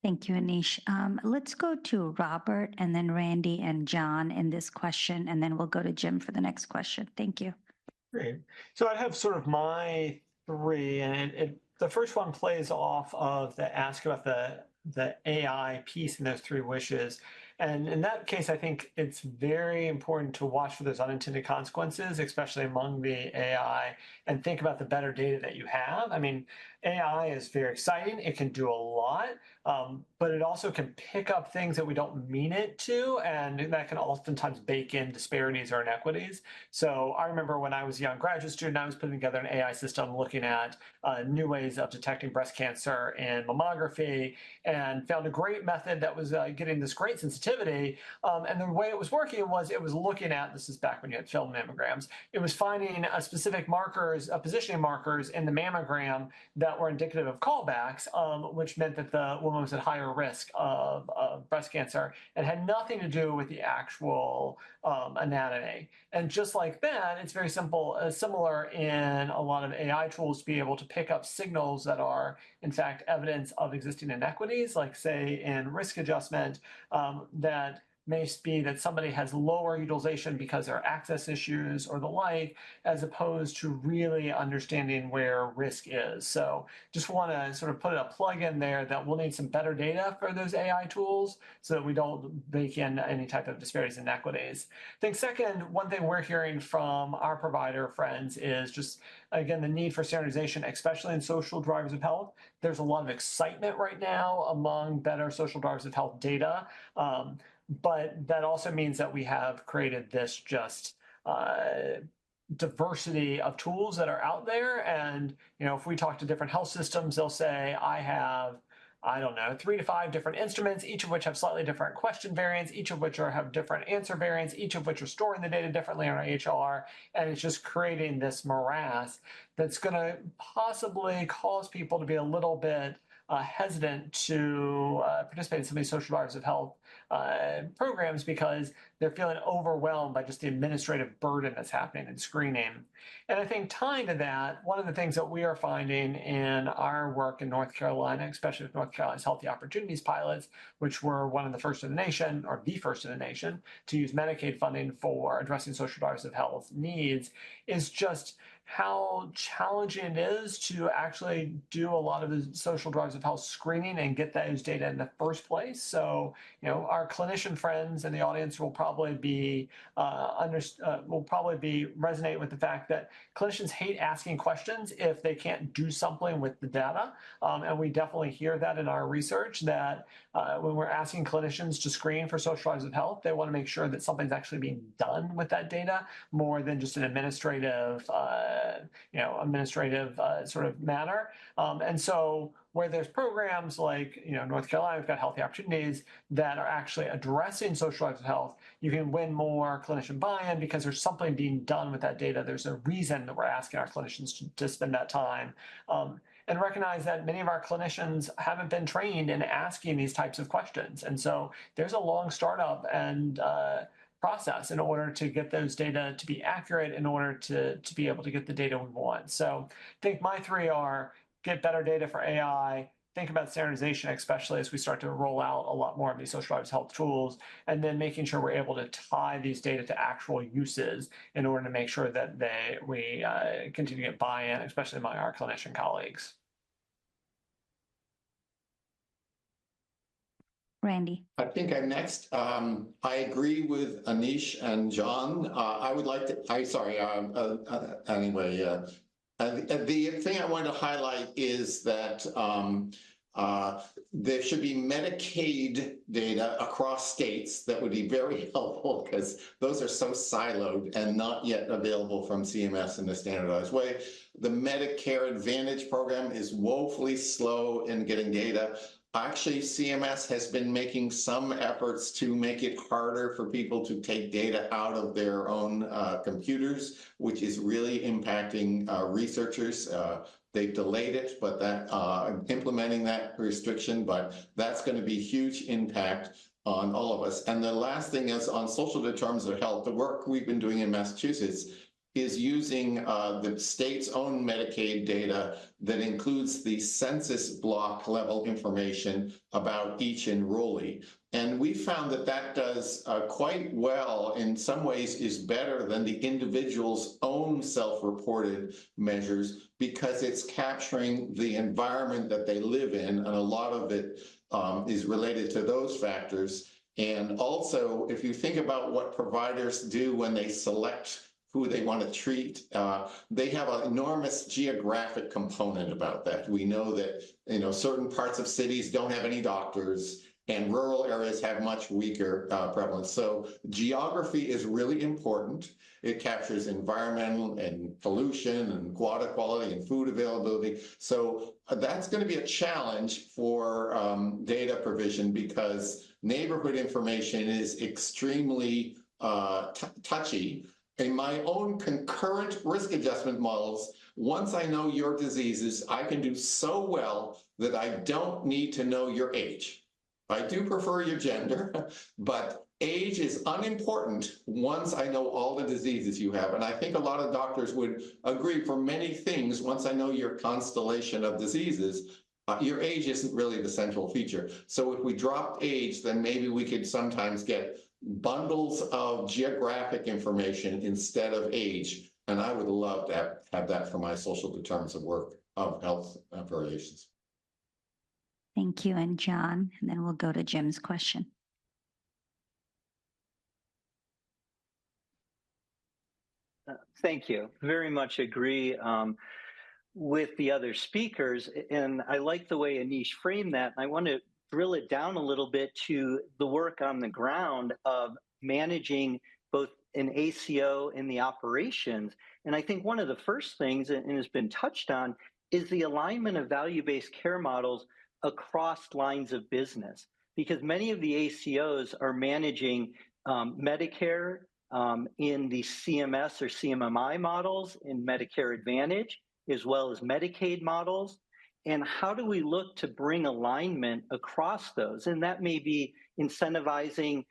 Thank you, Aneesh. Let's go to Robert and then Randy and John in this question, and then we'll go to Jim for the next question. Thank you. Great. So I have sort of my three, and the first one plays off of the ask about the AI piece in those three wishes. And in that case, I think it's very important to watch for those unintended consequences, especially among the AI, and think about the better data that you have. I mean, AI is very exciting. It can do a lot, but it also can pick up things that we don't mean it to, and that can oftentimes bake in disparities or inequities. So I remember when I was a young graduate student, I was putting together an AI system looking at new ways of detecting breast cancer in mammography, and found a great method that was getting this great sensitivity. And the way it was working was it was looking at, this is back when you had film mammograms, it was finding specific markers, positioning markers in the mammogram that were indicative of callbacks, which meant that the woman was at higher risk of breast cancer, and had nothing to do with the actual anatomy. And just like that, it's very simple, similar in a lot of AI tools to be able to pick up signals that are, in fact, evidence of existing inequities, like say in risk adjustment, that may be that somebody has lower utilization because there are access issues or the like, as opposed to really understanding where risk is. So just want to sort of put a plug in there that we'll need some better data for those AI tools so that we don't bake in any type of disparities and inequities. I think second, one thing we're hearing from our provider friends is just, again, the need for standardization, especially in social drivers of health. There's a lot of excitement right now among better social drivers of health data. But that also means that we have created this just diversity of tools that are out there. And, you know, if we talk to different health systems, they'll say, I have, I don't know, 3 to 5 different instruments, each of which have slightly different question variants, each of which have different answer variants, each of which are storing the data differently on our HLR. And it's just creating this morass that's going to possibly cause people to be a little bit hesitant to participate in some of these social drivers of health programs because they're feeling overwhelmed by just the administrative burden that's happening in screening. And I think tying to that, one of the things that we are finding in our work in North Carolina, especially with North Carolina's Healthy Opportunities pilots, which were one of the first in the nation, or the first in the nation, to use Medicaid funding for addressing social drivers of health needs, is just how challenging it is to actually do a lot of the social drivers of health screening and get those data in the first place. So, our clinician friends in the audience will probably be resonate with the fact that clinicians hate asking questions if they can't do something with the data. And we definitely hear that in our research that when we're asking clinicians to screen for social drivers of health, they want to make sure that something's actually being done with that data more than just an administrative sort of manner. And so where there's programs like, North Carolina, we've got Healthy Opportunities that are actually addressing social drivers of health, you can win more clinician buy-in because there's something being done with that data. There's a reason that we're asking our clinicians to spend that time. And recognize that many of our clinicians haven't been trained in asking these types of questions. And so there's a long startup and process in order to get those data to be accurate, in order to be able to get the data we want. So I think my three are: get better data for AI, think about standardization, especially as we start to roll out a lot more of these social drivers health tools, and then making sure we're able to tie these data to actual uses in order to make sure that we continue to get buy-in, especially among our clinician colleagues. Randy. I think I'm next. I agree with Aneesh and John. I would like to, the thing I wanted to highlight is that there should be Medicaid data across states. That would be very helpful because those are so siloed and not yet available from CMS in a standardized way. The Medicare Advantage program is woefully slow in getting data. Actually, CMS has been making some efforts to make it harder for people to take data out of their own computers, which is really impacting researchers. They've delayed it, but implementing that restriction, but that's going to be huge impact on all of us. And the last thing is on social determinants of health. The work we've been doing in Massachusetts is using the state's own Medicaid data that includes the census block level information about each enrollee. And we found that that does quite well, in some ways is better than the individual's own self-reported measures, because it's capturing the environment that they live in, and a lot of it is related to those factors. And also, if you think about what providers do when they select who they want to treat, they have an enormous geographic component about that. We know that certain parts of cities don't have any doctors, and rural areas have much weaker prevalence. So geography is really important. It captures environmental and pollution and water quality and food availability. So that's going to be a challenge for data provision, because neighborhood information is extremely touchy. In my own concurrent risk adjustment models, once I know your diseases, I can do so well that I don't need to know your age. I do prefer your gender, but age is unimportant once I know all the diseases you have. And I think a lot of doctors would agree for many things. Once I know your constellation of diseases, your age isn't really the central feature. So if we dropped age, then maybe we could sometimes get bundles of geographic information instead of age. And I would love to have that for my social determinants of health variations. Thank you, and John, and then we'll go to Jim's question. Thank you. Very much agree with the other speakers. And I like the way Aneesh framed that. I want to drill it down a little bit to the work on the ground of managing both an ACO and the operations. And I think one of the first things, and has been touched on, is the alignment of value-based care models across lines of business, because many of the ACOs are managing Medicare in the CMS or CMMI models, in Medicare Advantage, as well as Medicaid models. And how do we look to bring alignment across those? And that may be incentivizing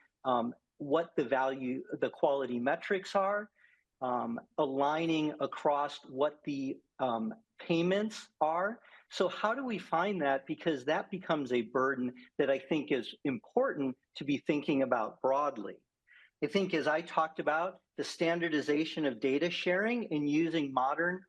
what the quality metrics are, aligning across what the payments are. So how do we find that? Because that becomes a burden that I think is important to be thinking about broadly. I think, as I talked about, the standardization of data sharing and using modern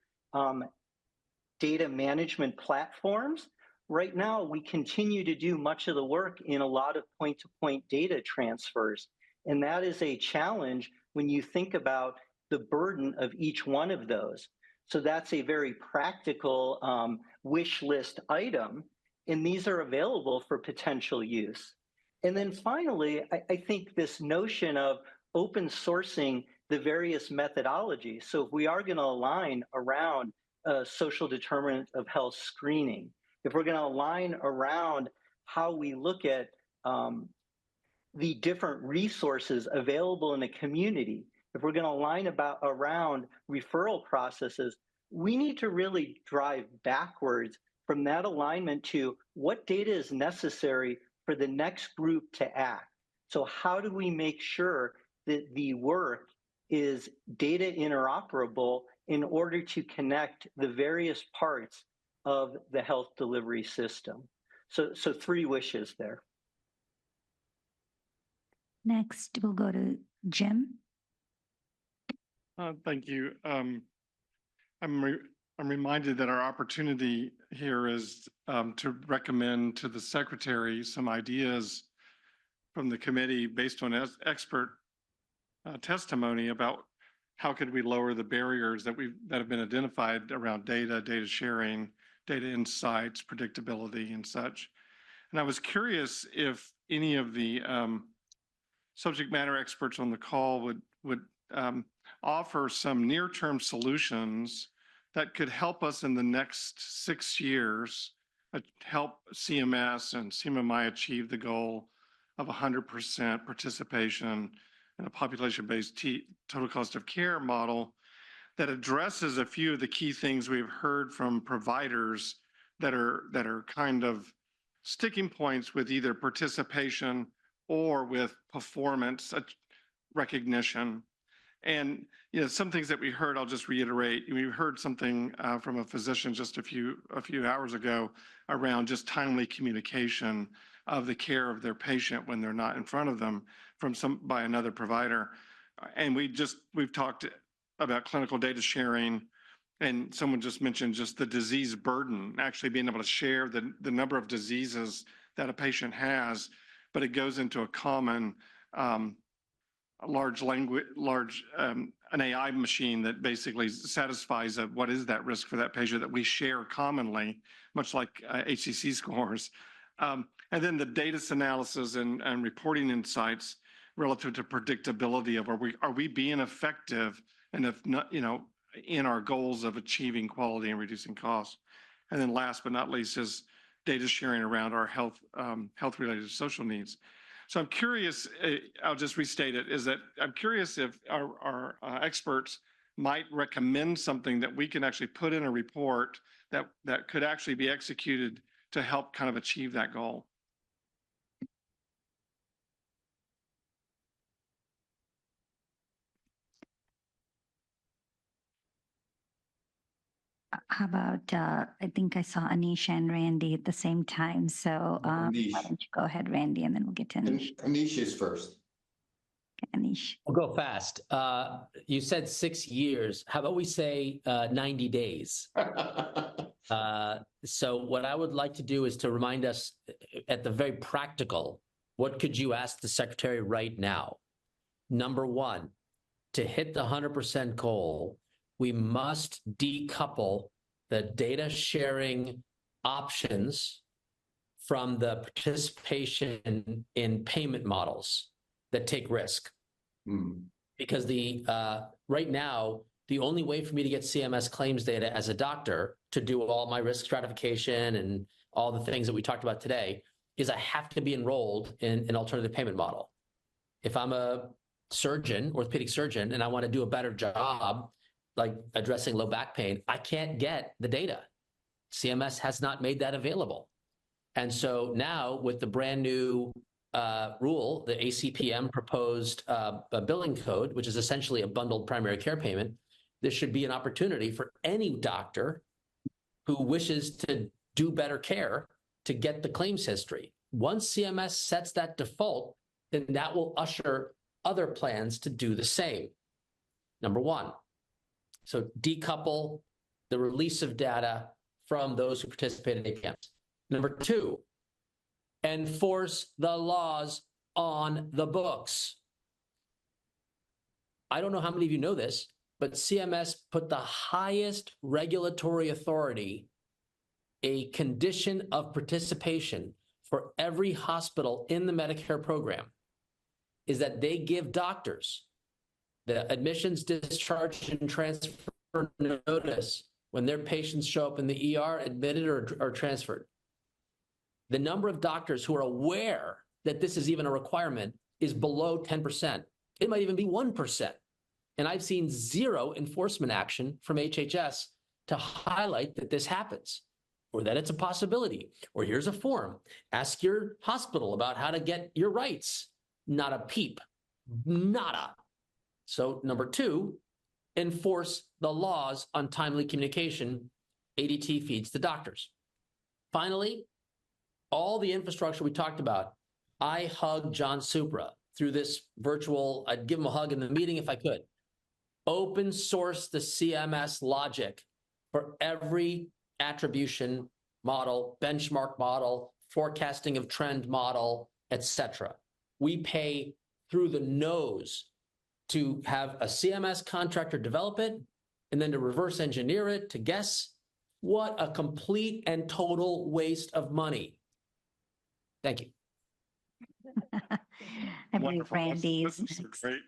data management platforms. Right now, we continue to do much of the work in a lot of point-to-point data transfers. And that is a challenge when you think about the burden of each one of those. So that's a very practical wish list item, and these are available for potential use. And then finally, I think this notion of open sourcing the various methodologies. So if we are going to align around social determinant of health screening, if we're going to align around how we look at the different resources available in a community, if we're going to align around referral processes, we need to really drive backwards from that alignment to what data is necessary for the next group to act. So how do we make sure that the work is data interoperable in order to connect the various parts of the health delivery system? So three wishes there. Next, we'll go to Jim. Thank you. I'm reminded that our opportunity here is to recommend to the Secretary some ideas from the committee based on expert testimony about how could we lower the barriers that have been identified around data sharing, data insights, predictability, and such. And I was curious if any of the subject matter experts on the call would offer some near-term solutions that could help us in the next 6 years, help CMS and CMMI achieve the goal of 100% participation in a population-based total cost of care model that addresses a few of the key things we've heard from providers that are kind of sticking points with either participation or with performance recognition. And some things that we heard, I'll just reiterate. We heard something from a physician just a few hours ago around just timely communication of the care of their patient when they're not in front of them by another provider. And we've talked about clinical data sharing, and someone just mentioned just the disease burden, actually being able to share the number of diseases that a patient has, but it goes into a common an AI machine that basically satisfies what is that risk for that patient that we share commonly, much like HCC scores. And then the data analysis and reporting insights relative to predictability of are we being effective, and if not, in our goals of achieving quality and reducing costs. And then last but not least is data sharing around our health-related social needs. So I'm curious, I'll just restate it, is that I'm curious if our experts might recommend something that we can actually put in a report that could actually be executed to help kind of achieve that goal. How about, I think I saw Aneesh and Randy at the same time. So why don't you go ahead, Randy, and then we'll get to Aneesh. Aneesh is first. Okay, Aneesh. I'll go fast. You said 6 years. How about we say 90 days? So what I would like to do is to remind us at the very practical, what could you ask the Secretary right now? Number one, to hit the 100% goal, we must decouple the data sharing options from the participation in payment models that take risk. Because right now, the only way for me to get CMS claims data as a doctor to do all my risk stratification and all the things that we talked about today is I have to be enrolled in an alternative payment model. If I'm a surgeon, orthopedic surgeon, and I want to do a better job like addressing low back pain, I can't get the data. CMS has not made that available. And so now with the brand new rule, the ACPM proposed billing code, which is essentially a bundled primary care payment, there should be an opportunity for any doctor who wishes to do better care to get the claims history. Once CMS sets that default, then that will usher other plans to do the same. Number one, so decouple the release of data from those who participate in APMs. Number two, enforce the laws on the books. I don't know how many of you know this, but CMS put the highest regulatory authority, a condition of participation for every hospital in the Medicare program, is that they give doctors the admissions, discharge, and transfer notice when their patients show up in the ER, admitted or transferred. The number of doctors who are aware that this is even a requirement is below 10%. It might even be 1%. And I've seen zero enforcement action from HHS to highlight that this happens, or that it's a possibility, or here's a form. Ask your hospital about how to get your rights. Not a peep. Nada. So number two, enforce the laws on timely communication. ADT feeds the doctors. Finally, all the infrastructure we talked about, I hugged John Supra through this virtual, I'd give him a hug in the meeting if I could. Open source the CMS logic for every attribution model, benchmark model, forecasting of trend model, etc. We pay through the nose to have a CMS contractor develop it and then to reverse engineer it to guess. What a complete and total waste of money. Thank you. I believe Randy's next. Great.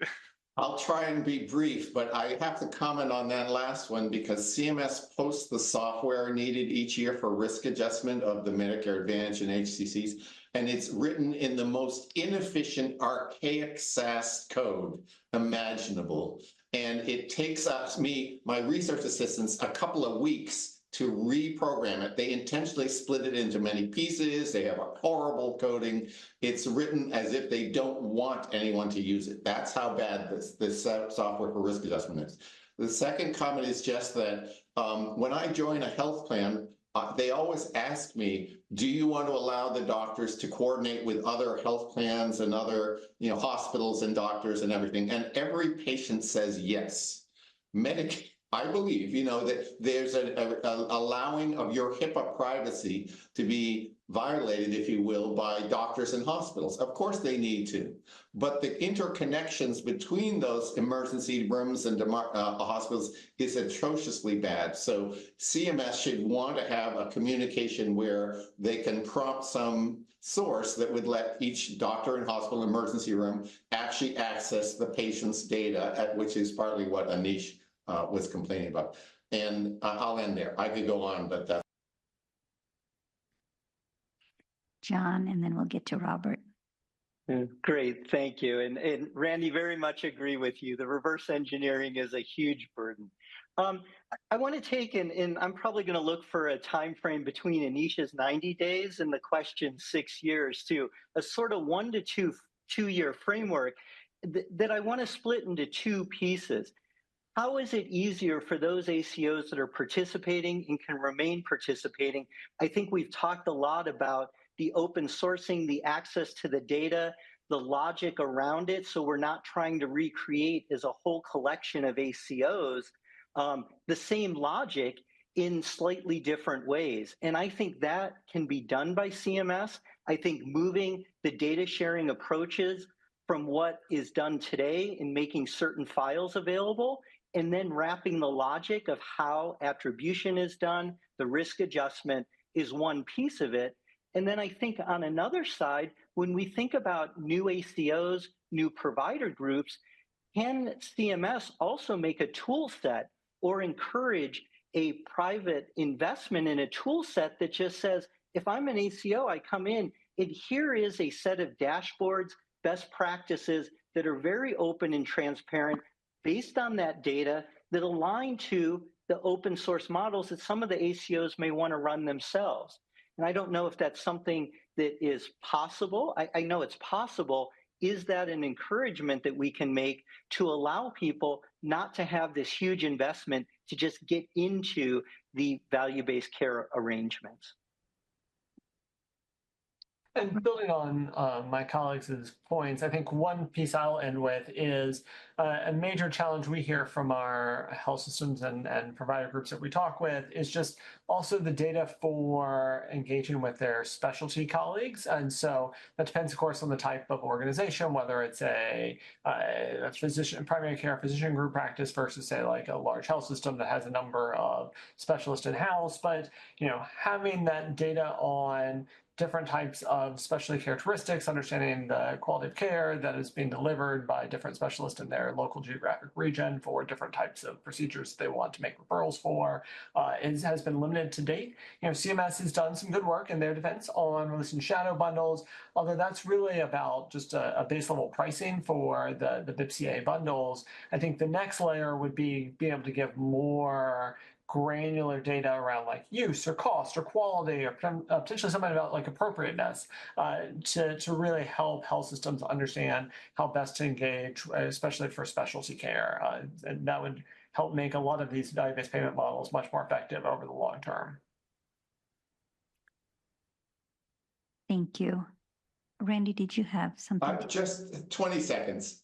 I'll try and be brief, but I have to comment on that last one because CMS posts the software needed each year for risk adjustment of the Medicare Advantage and HCCs, and it's written in the most inefficient, archaic SAS code imaginable. And it takes us, my research assistants, a couple of weeks to reprogram it. They intentionally split it into many pieces. They have a horrible coding. It's written as if they don't want anyone to use it. That's how bad this software for risk adjustment is. The second comment is just that when I join a health plan, they always ask me, do you want to allow the doctors to coordinate with other health plans and other hospitals and doctors and everything? And every patient says yes. I believe, that there's an allowing of your HIPAA privacy to be violated, if you will, by doctors and hospitals. Of course they need to, but the interconnections between those emergency rooms and hospitals is atrociously bad. So CMS should want to have a communication where they can prompt some source that would let each doctor and hospital emergency room actually access the patient's data, which is partly what Aneesh was complaining about. And I'll end there. I could go on, but that's John, and then we'll get to Robert. Great, thank you. And Randy, very much agree with you. The reverse engineering is a huge burden. I want to take, and I'm probably going to look for a time frame between Aneesh's 90 days and the question 6 years to a sort of 1 to 2 year framework that I want to split into two pieces. How is it easier for those ACOs that are participating and can remain participating? I think we've talked a lot about the open sourcing, the access to the data, the logic around it, so we're not trying to recreate as a whole collection of ACOs the same logic in slightly different ways. And I think that can be done by CMS. I think moving the data sharing approaches from what is done today in making certain files available, and then wrapping the logic of how attribution is done, the risk adjustment is one piece of it. And then I think on another side, when we think about new ACOs, new provider groups, can CMS also make a tool set or encourage a private investment in a tool set that just says, if I'm an ACO, I come in, and here is a set of dashboards, best practices that are very open and transparent based on that data that align to the open source models that some of the ACOs may want to run themselves. And I don't know if that's something that is possible. I know it's possible. Is that an encouragement that we can make to allow people not to have this huge investment to just get into the value-based care arrangements? And building on my colleagues' points, I think one piece I'll end with is a major challenge we hear from our health systems and provider groups that we talk with is just also the data for engaging with their specialty colleagues. And so that depends, of course, on the type of organization, whether it's a physician, primary care physician group practice versus, say, like a large health system that has a number of specialists in-house. But, having that data on different types of specialty characteristics, understanding the quality of care that is being delivered by different specialists in their local geographic region for different types of procedures they want to make referrals for, has been limited to date. CMS has done some good work in their defense on releasing shadow bundles, although that's really about just a base level pricing for the BIPCA bundles. I think the next layer would be being able to give more granular data around like use or cost or quality or potentially something about like appropriateness to really help health systems understand how best to engage, especially for specialty care. And that would help make a lot of these value-based payment models much more effective over the long term. Thank you. Randy, did you have something? Just 20 seconds.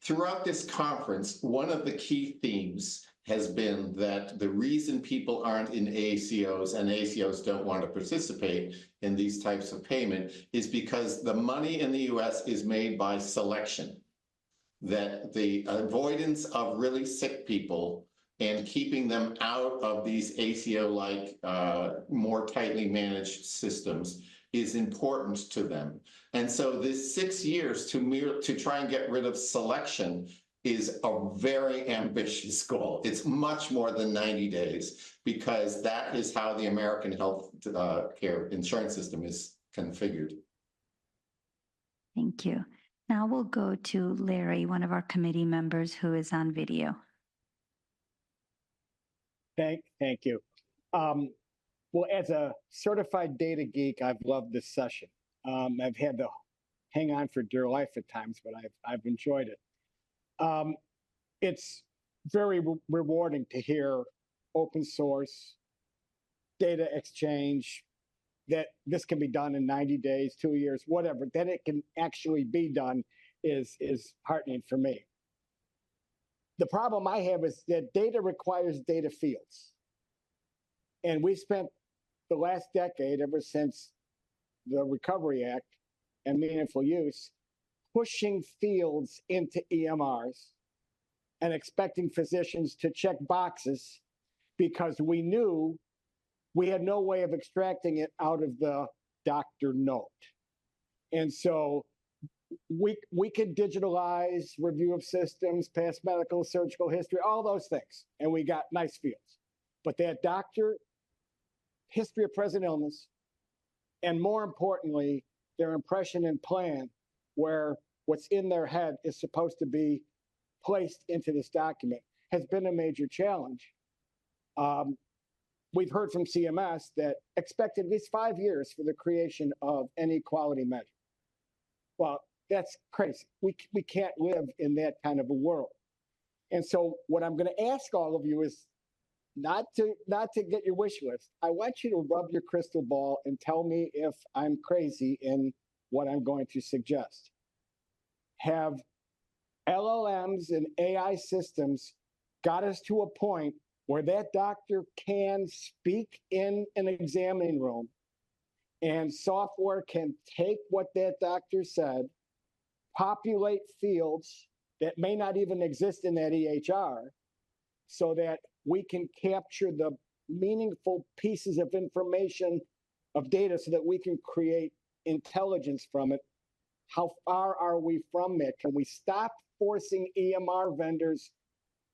Throughout this conference, one of the key themes has been that the reason people aren't in ACOs and ACOs don't want to participate in these types of payment is because the money in the US is made by selection. That the avoidance of really sick people and keeping them out of these ACO-like, more tightly managed systems is important to them. And so this 6 years to try and get rid of selection is a very ambitious goal. It's much more than 90 days because that is how the American health care insurance system is configured. Thank you. Now we'll go to Larry, one of our committee members who is on video. Thank you. Well, as a certified data geek, I've loved this session. I've had to hang on for dear life at times, but I've enjoyed it. It's very rewarding to hear open source data exchange, that this can be done in 90 days, 2 years, whatever, that it can actually be done is heartening for me. The problem I have is that data requires data fields. And we spent the last decade, ever since the Recovery Act and Meaningful Use, pushing fields into EMRs and expecting physicians to check boxes because we knew we had no way of extracting it out of the doctor note. And so we could digitalize review of systems, past medical, surgical history, all those things, and we got nice fields. But that doctor, history of present illness, and more importantly, their impression and plan, where what's in their head is supposed to be placed into this document, has been a major challenge. We've heard from CMS that expected at least 5 years for the creation of any quality measure. Well, that's crazy. We can't live in that kind of a world. And so what I'm going to ask all of you is not to get your wish list. I want you to rub your crystal ball and tell me if I'm crazy in what I'm going to suggest. Have LLMs and AI systems got us to a point where that doctor can speak in an examining room and software can take what that doctor said, populate fields that may not even exist in that EHR, so that we can capture the meaningful pieces of information, of data, so that we can create intelligence from it? How far are we from that? Can we stop forcing EMR vendors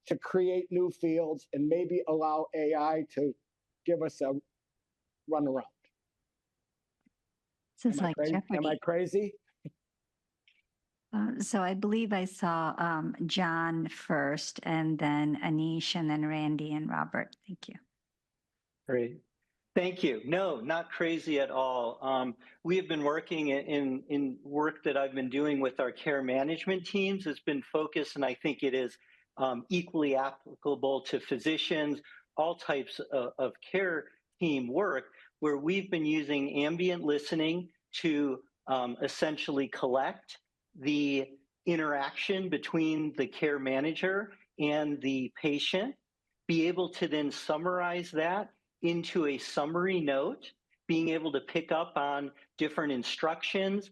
to create new fields and maybe allow AI to give us a runaround? This is like Jeopardy. Am I crazy? So I believe I saw John first, and then Aneesh, and then Randy and Robert. Thank you. Great. Thank you. No, not crazy at all. We have been working in work that I've been doing with our care management teams has been focused, and I think it is equally applicable to physicians, all types of care team work, where we've been using ambient listening to essentially collect the interaction between the care manager and the patient, be able to then summarize that into a summary note, being able to pick up on different instructions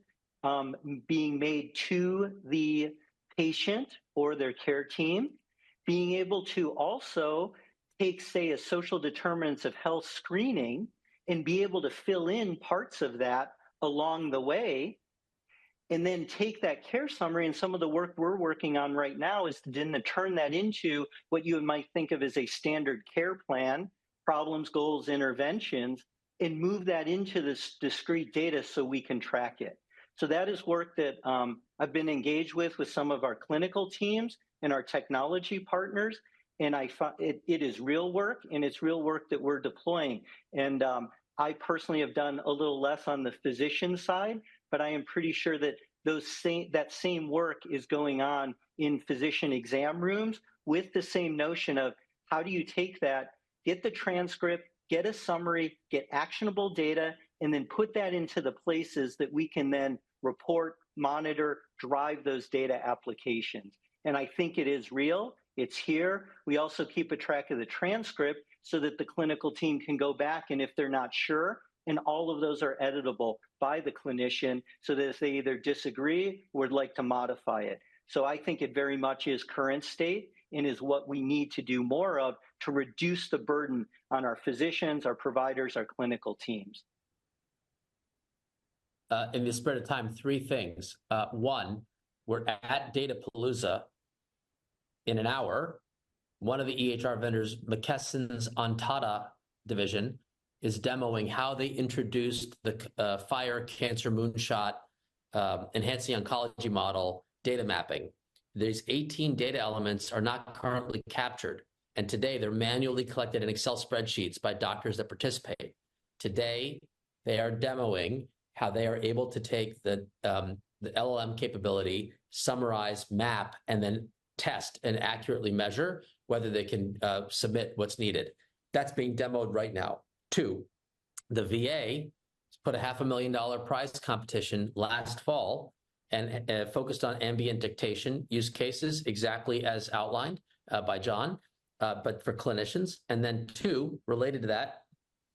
being made to the patient or their care team, being able to also take, say, a social determinants of health screening and be able to fill in parts of that along the way, and then take that care summary. And some of the work we're working on right now is to then turn that into what you might think of as a standard care plan, problems, goals, interventions, and move that into this discrete data so we can track it. So that is work that I've been engaged with some of our clinical teams and our technology partners. And it is real work, and it's real work that we're deploying. And I personally have done a little less on the physician side, but I am pretty sure that that same work is going on in physician exam rooms with the same notion of how do you take that, get the transcript, get a summary, get actionable data, and then put that into the places that we can then report, monitor, drive those data applications. And I think it is real. It's here. We also keep a track of the transcript so that the clinical team can go back, and if they're not sure, and all of those are editable by the clinician so that if they either disagree or would like to modify it. So I think it very much is current state and is what we need to do more of to reduce the burden on our physicians, our providers, our clinical teams. In the spirit of time, three things. One, we're at Datapalooza in an hour. One of the EHR vendors, McKesson's Ontada division, is demoing how they introduced the FHIR cancer moonshot enhancing oncology model data mapping. These 18 data elements are not currently captured. And today they're manually collected in Excel spreadsheets by doctors that participate. Today, they are demoing how they are able to take the LLM capability, summarize, map, and then test and accurately measure whether they can submit what's needed. That's being demoed right now. Two, the VA put a $500,000 prize competition last fall and focused on ambient dictation use cases, exactly as outlined by John, but for clinicians. And then two, related to that,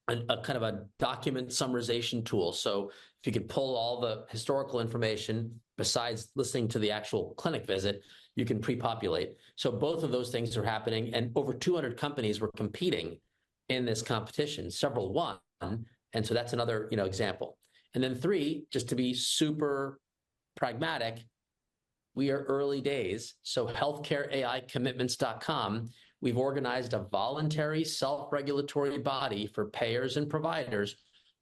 a kind of a document summarization tool. So if you could pull all the historical information besides listening to the actual clinic visit, you can pre-populate. So both of those things are happening, and over 200 companies were competing in this competition. Several won, and so that's another example. And then three, just to be super pragmatic, we are early days. So healthcareaicommitments.com, we've organized a voluntary self-regulatory body for payers and providers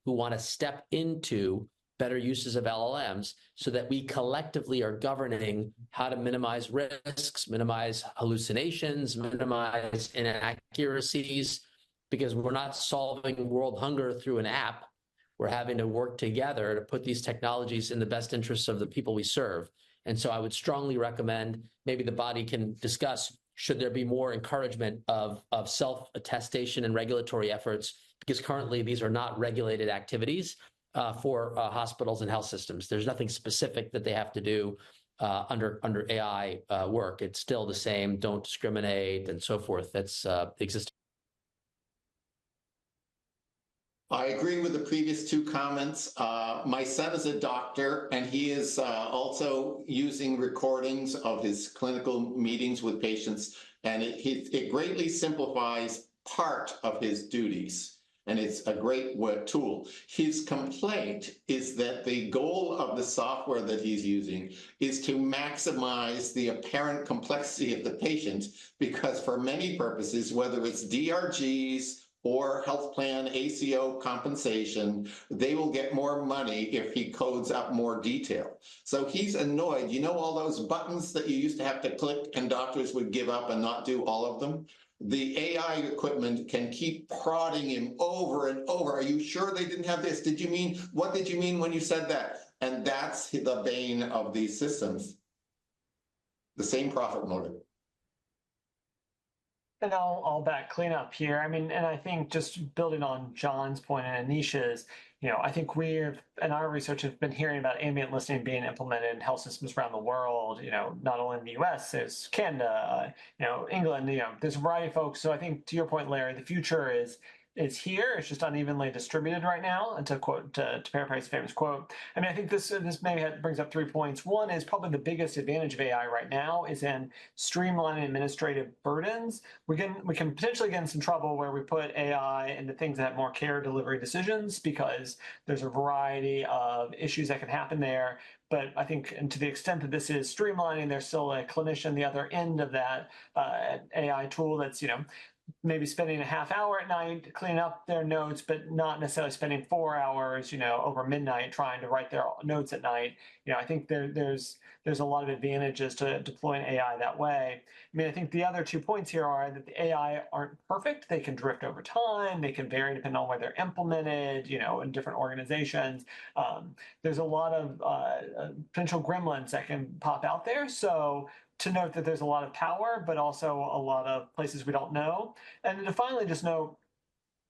who want to step into better uses of LLMs so that we collectively are governing how to minimize risks, minimize hallucinations, minimize inaccuracies, because we're not solving world hunger through an app. We're having to work together to put these technologies in the best interests of the people we serve. And so I would strongly recommend maybe the body can discuss, should there be more encouragement of self-attestation and regulatory efforts, because currently these are not regulated activities for hospitals and health systems. There's nothing specific that they have to do under AI work. It's still the same, don't discriminate and so forth, that's existing. I agree with the previous two comments. My son is a doctor, and he is also using recordings of his clinical meetings with patients, and it greatly simplifies part of his duties, and it's a great tool. His complaint is that the goal of the software that he's using is to maximize the apparent complexity of the patient, because for many purposes, whether it's DRGs, or health plan ACO compensation, they will get more money if he codes up more detail. So he's annoyed. You know all those buttons that you used to have to click and doctors would give up and not do all of them? The AI equipment can keep prodding him over and over. Are you sure they didn't have this? What did you mean when you said that? And that's the bane of these systems. The same profit motive. And I'll back clean up here. I mean, and I think just building on John's point and Aneesh's, I think we've, in our research, have been hearing about ambient listening being implemented in health systems around the world, not only in the US, there's Canada, England, there's a variety of folks. So I think to your point, Larry, the future is here. It's just unevenly distributed right now. And to paraphrase a famous quote, I mean, I think this maybe brings up 3 points. One is probably the biggest advantage of AI right now is in streamlining administrative burdens. We can potentially get in some trouble where we put AI into things that have more care delivery decisions because there's a variety of issues that can happen there. But I think, and to the extent that this is streamlining, there's still a clinician the other end of that AI tool that's maybe spending a half hour at night cleaning up their notes, but not necessarily spending 4 hours, over midnight trying to write their notes at night. I think there's a lot of advantages to deploying AI that way. I mean, I think the other 2 points here are that the AI aren't perfect. They can drift over time. They can vary depending on where they're implemented, in different organizations. There's a lot of potential gremlins that can pop out there. So to note that there's a lot of power, but also a lot of places we don't know. And to finally just note,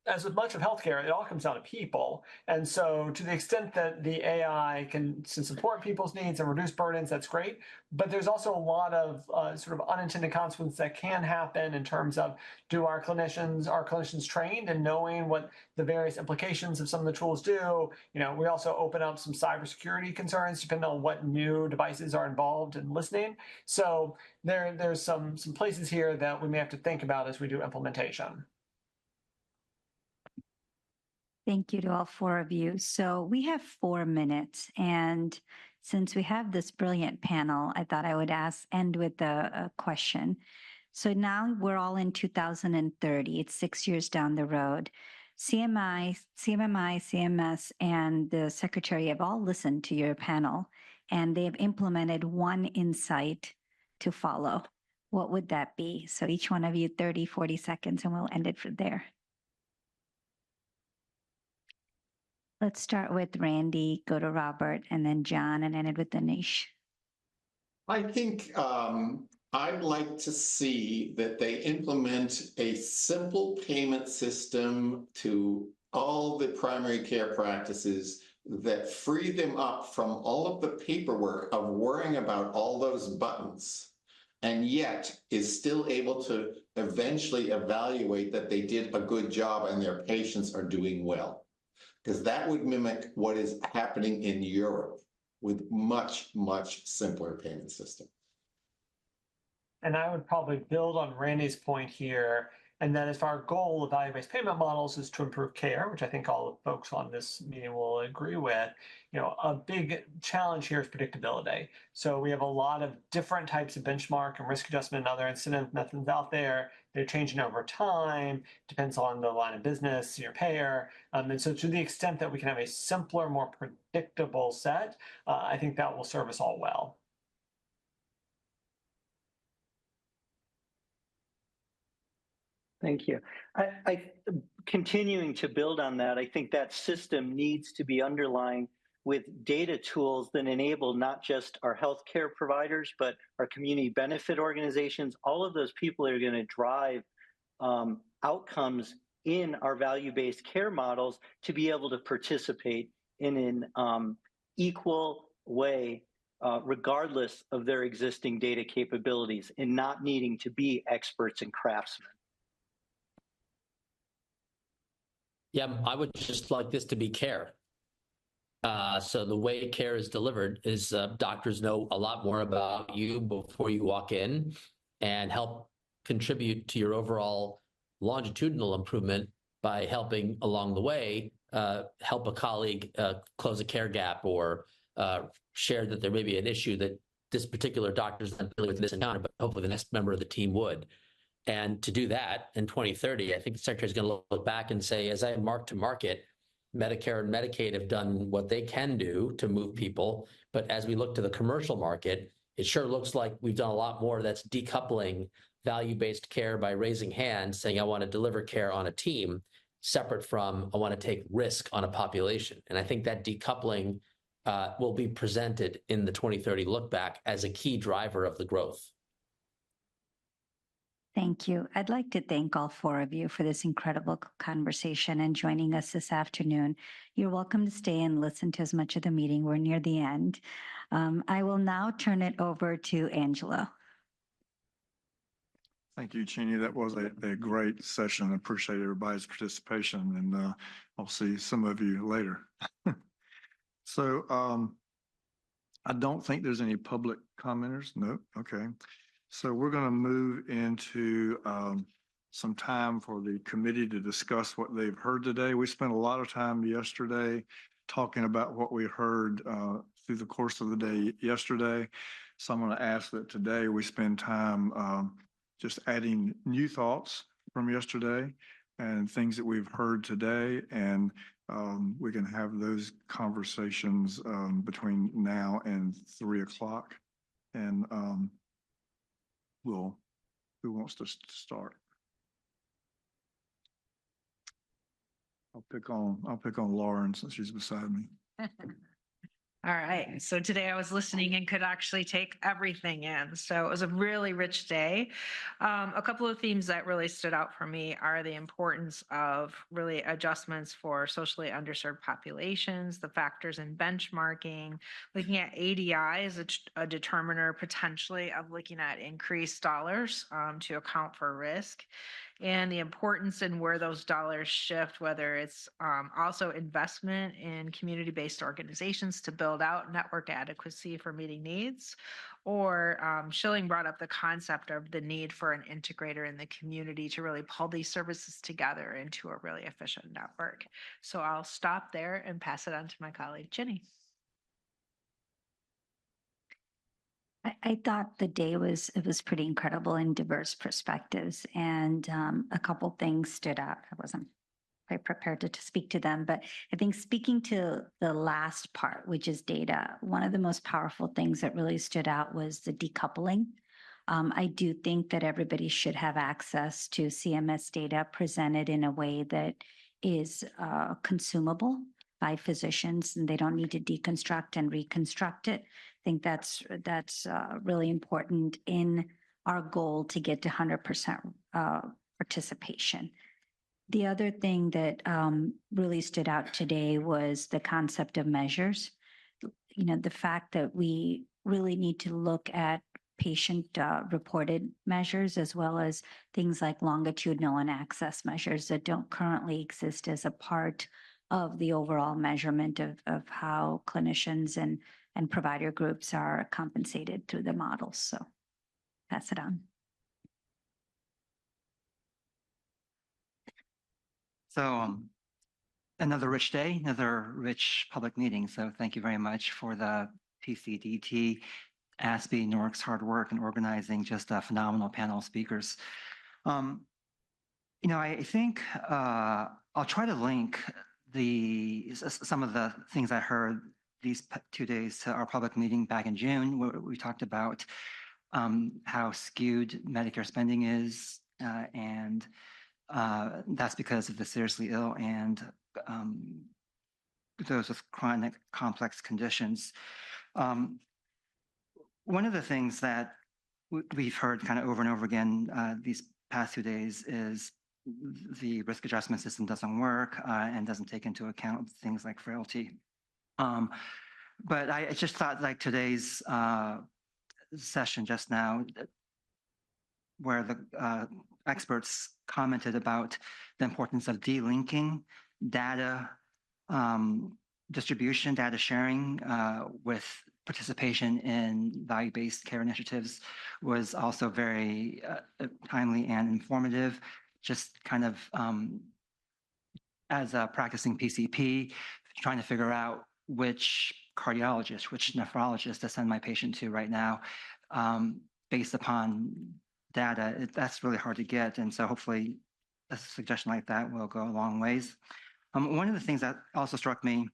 as with much of healthcare, it all comes down to people. And so to the extent that the AI can support people's needs and reduce burdens, that's great. But there's also a lot of sort of unintended consequences that can happen in terms of, are clinicians trained in knowing what the various implications of some of the tools do? We also open up some cybersecurity concerns depending on what new devices are involved in listening. So there's some places here that we may have to think about as we do implementation. Thank you to all 4 of you. So we have 4 minutes. And since we have this brilliant panel, I thought I would end with a question. So now we're all in 2030. It's 6 years down the road. CMI, CMS, and the Secretary have all listened to your panel, and they have implemented one insight to follow. What would that be? So each one of you, 30, 40 seconds, and we'll end it from there. Let's start with Randy, go to Robert, and then John, and end it with Aneesh. I think I'd like to see that they implement a simple payment system to all the primary care practices that free them up from all of the paperwork of worrying about all those buttons, and yet is still able to eventually evaluate that they did a good job and their patients are doing well. Because that would mimic what is happening in Europe with much, much simpler payment system. And I would probably build on Randy's point here, and that if our goal of value-based payment models is to improve care, which I think all the folks on this meeting will agree with, a big challenge here is predictability. So we have a lot of different types of benchmark and risk adjustment and other incentive methods out there. They're changing over time, depends on the line of business, your payer. And so to the extent that we can have a simpler, more predictable set, I think that will serve us all well. Thank you. I continuing to build on that, I think that system needs to be underlying with data tools that enable not just our healthcare providers, but our community benefit organizations, all of those people that are going to drive outcomes in our value-based care models to be able to participate in an equal way, regardless of their existing data capabilities, and not needing to be experts and craftsmen. Yeah, I would just like this to be care. So the way care is delivered is doctors know a lot more about you before you walk in and help contribute to your overall longitudinal improvement by helping along the way, help a colleague close a care gap or share that there may be an issue that this particular doctor's not dealing with this encounter, but hopefully the next member of the team would. And to do that in 2030, I think the Secretary is going to look back and say, as I mark to market, Medicare and Medicaid have done what they can do to move people. But as we look to the commercial market, it sure looks like we've done a lot more that's decoupling value-based care by raising hands, saying, I want to deliver care on a team, separate from, I want to take risk on a population. And I think that decoupling will be presented in the 2030 look back as a key driver of the growth. Thank you. I'd like to thank all four of you for this incredible conversation and joining us this afternoon. You're welcome to stay and listen to as much of the meeting. We're near the end. I will now turn it over to Angelo. Thank you, Chinni. That was a great session. I appreciate everybody's participation, and I'll see some of you later. So I don't think there's any public commenters. No. Okay. So we're going to move into some time for the committee to discuss what they've heard today. We spent a lot of time yesterday talking about what we heard through the course of the day yesterday. So I'm going to ask that today we spend time just adding new thoughts from yesterday and things that we've heard today. And we can have those conversations between now and 3 o'clock. And who wants to start? I'll pick on Lauran since she's beside me. All right. So today I was listening and could actually take everything in. So it was a really rich day. A couple of themes that really stood out for me are the importance of really adjustments for socially underserved populations, the factors in benchmarking, looking at ADI as a determiner potentially of looking at increased dollars to account for risk, and the importance in where those dollars shift, whether it's also investment in community-based organizations to build out network adequacy for meeting needs, or Schilling brought up the concept of the need for an integrator in the community to really pull these services together into a really efficient network. So I'll stop there and pass it on to my colleague, Chinni. I thought the day was pretty incredible in diverse perspectives, and a couple things stood out. I wasn't quite prepared to speak to them, but I think speaking to the last part, which is data, one of the most powerful things that really stood out was the decoupling. I do think that everybody should have access to CMS data presented in a way that is consumable by physicians, and they don't need to deconstruct and reconstruct it. I think that's really important in our goal to get to 100% participation. The other thing that really stood out today was the concept of measures. You know, the fact that we really need to look at patient reported measures as well as things like longitudinal and access measures that don't currently exist as a part of the overall measurement of how clinicians and provider groups are compensated through the models. So pass it on. So another rich day, another rich public meeting. So thank you very much for the PCDT, ASPE, NORC's hard work in organizing just a phenomenal panel of speakers. You know, I think I'll try to link some of the things I heard these 2 days to our public meeting back in June, where we talked about how skewed Medicare spending is, and that's because of the seriously ill and those with chronic complex conditions. One of the things that we've heard kind of over and over again these past 2 days is the risk adjustment system doesn't work and doesn't take into account things like frailty. But I just thought like today's session just now, where the experts commented about the importance of delinking data distribution, data sharing with participation in value-based care initiatives was also very timely and informative. Just kind of as a practicing PCP, trying to figure out which cardiologist, which nephrologist to send my patient to right now based upon data. That's really hard to get. And so hopefully a suggestion like that will go a long ways. One of the things that also struck me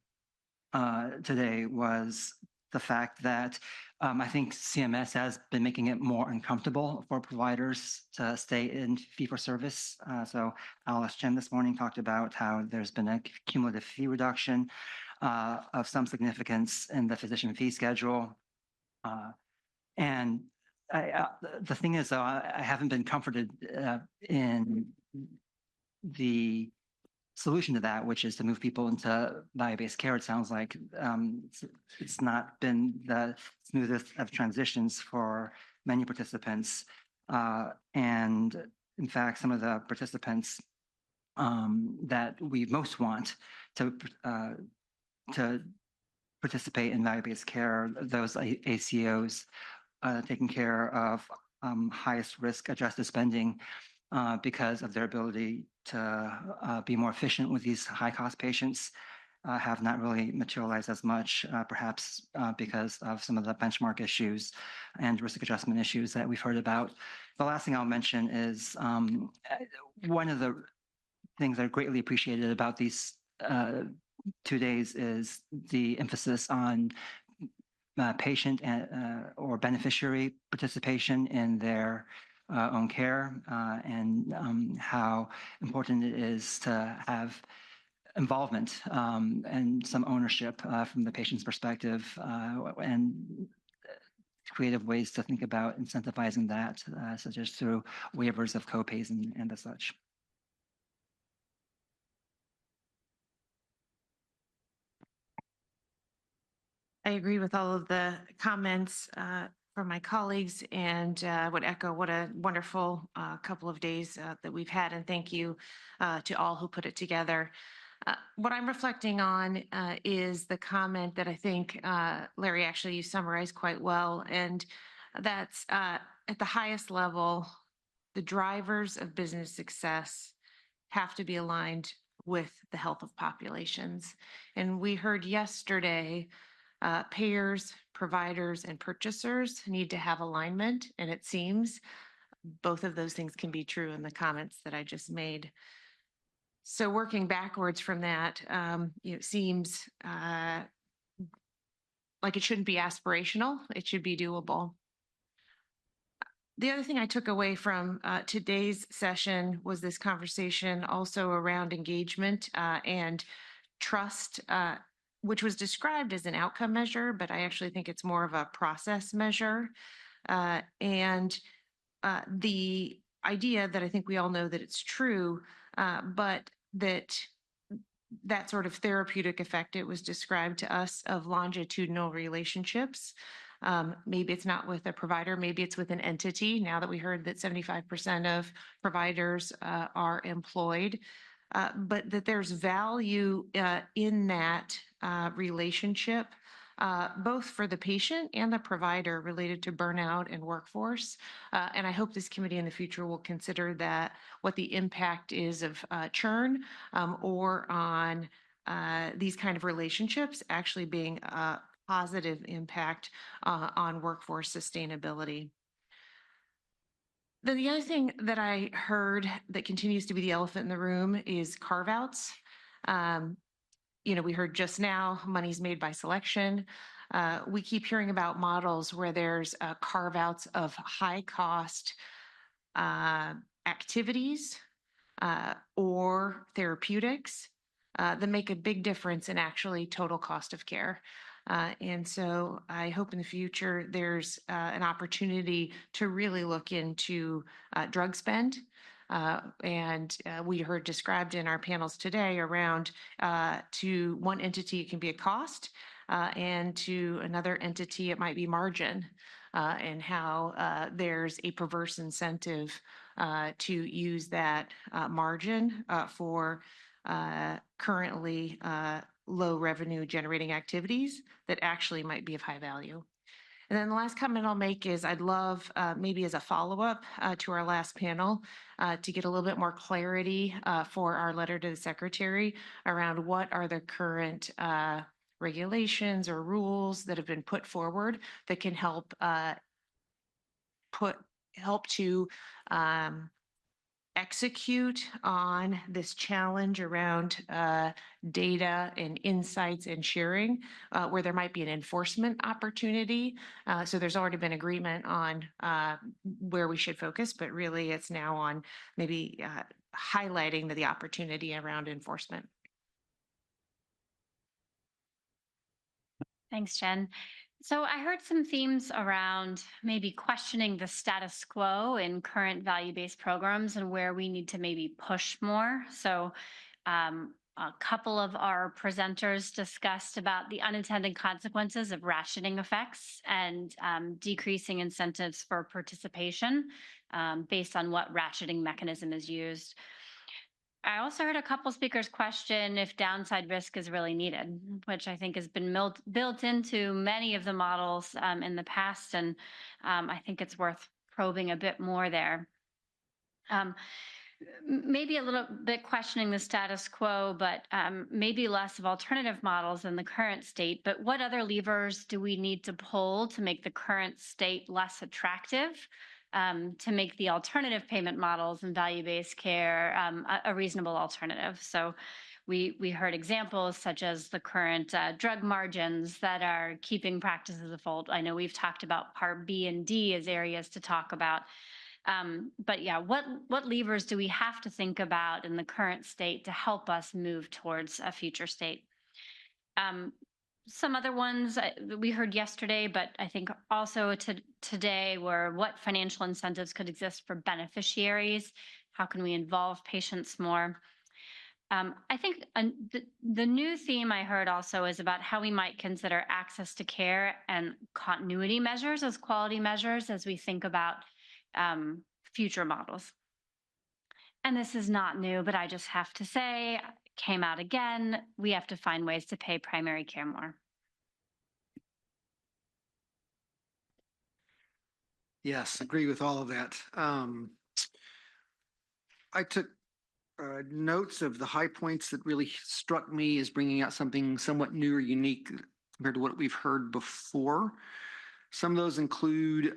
today was the fact that I think CMS has been making it more uncomfortable for providers to stay in fee-for-service. So Alice Chen this morning talked about how there's been a cumulative fee reduction of some significance in the physician fee schedule. And the thing is, though, I haven't been comforted in the solution to that, which is to move people into value-based care. It sounds like it's not been the smoothest of transitions for many participants. And in fact, some of the participants that we most want to participate in value-based care, those ACOs taking care of highest risk adjusted spending because of their ability to be more efficient with these high cost patients have not really materialized as much, perhaps because of some of the benchmark issues and risk adjustment issues that we've heard about. The last thing I'll mention is one of the things I greatly appreciated about these 2 days is the emphasis on patient or beneficiary participation in their own care and how important it is to have involvement and some ownership from the patient's perspective and creative ways to think about incentivizing that, such as through waivers of copays and the such. I agree with all of the comments from my colleagues and would echo what a wonderful couple of days that we've had. And thank you to all who put it together. What I'm reflecting on is the comment that I think, Larry, actually you summarized quite well. And that's at the highest level, the drivers of business success have to be aligned with the health of populations. And we heard yesterday payers, providers, and purchasers need to have alignment, and it seems both of those things can be true in the comments that I just made. So working backwards from that, it seems like it shouldn't be aspirational, it should be doable. The other thing I took away from today's session was this conversation also around engagement and trust, which was described as an outcome measure, but I actually think it's more of a process measure. And the idea that I think we all know that it's true, but that sort of therapeutic effect, it was described to us, of longitudinal relationships. Maybe it's not with a provider, maybe it's with an entity, now that we heard that 75% of providers are employed. But that there's value in that relationship, both for the patient and the provider related to burnout and workforce. And I hope this committee in the future will consider that, what the impact is of churn or on these kind of relationships actually being a positive impact on workforce sustainability. Then the other thing that I heard that continues to be the elephant in the room is carve-outs. We heard just now, money's made by selection. We keep hearing about models where there's carve-outs of high-cost activities or therapeutics that make a big difference in actually total cost of care. And so I hope in the future there's an opportunity to really look into drug spend. And we heard described in our panels today around to one entity it can be a cost and to another entity it might be margin, and how there's a perverse incentive to use that margin for currently low revenue generating activities that actually might be of high value. And then the last comment I'll make is I'd love, maybe as a follow-up to our last panel, to get a little bit more clarity for our letter to the Secretary around what are the current regulations or rules that have been put forward that can help to execute on this challenge around data and insights and sharing, where there might be an enforcement opportunity. So there's already been agreement on where we should focus, but really it's now on maybe highlighting the opportunity around enforcement. Thanks, Jen. So I heard some themes around maybe questioning the status quo in current value-based programs and where we need to maybe push more. So a couple of our presenters discussed about the unintended consequences of rationing effects and decreasing incentives for participation based on what ratcheting mechanism is used. I also heard a couple speakers question if downside risk is really needed, which I think has been built into many of the models in the past, and I think it's worth probing a bit more there. Maybe a little bit questioning the status quo, but maybe less of alternative models in the current state. But what other levers do we need to pull to make the current state less attractive? To make the alternative payment models and value-based care a reasonable alternative. So we heard examples such as the current drug margins that are keeping practices afloat. I know we've talked about Part B and D as areas to talk about. But yeah, what levers do we have to think about in the current state to help us move towards a future state? Some other ones we heard yesterday, but I think also today were what financial incentives could exist for beneficiaries? How can we involve patients more? I think the new theme I heard also is about how we might consider access to care and continuity measures as quality measures as we think about future models. And this is not new, but I just have to say, came out again, we have to find ways to pay primary care more. Yes, agree with all of that. I took notes of the high points that really struck me as bringing out something somewhat new or unique compared to what we've heard before. Some of those include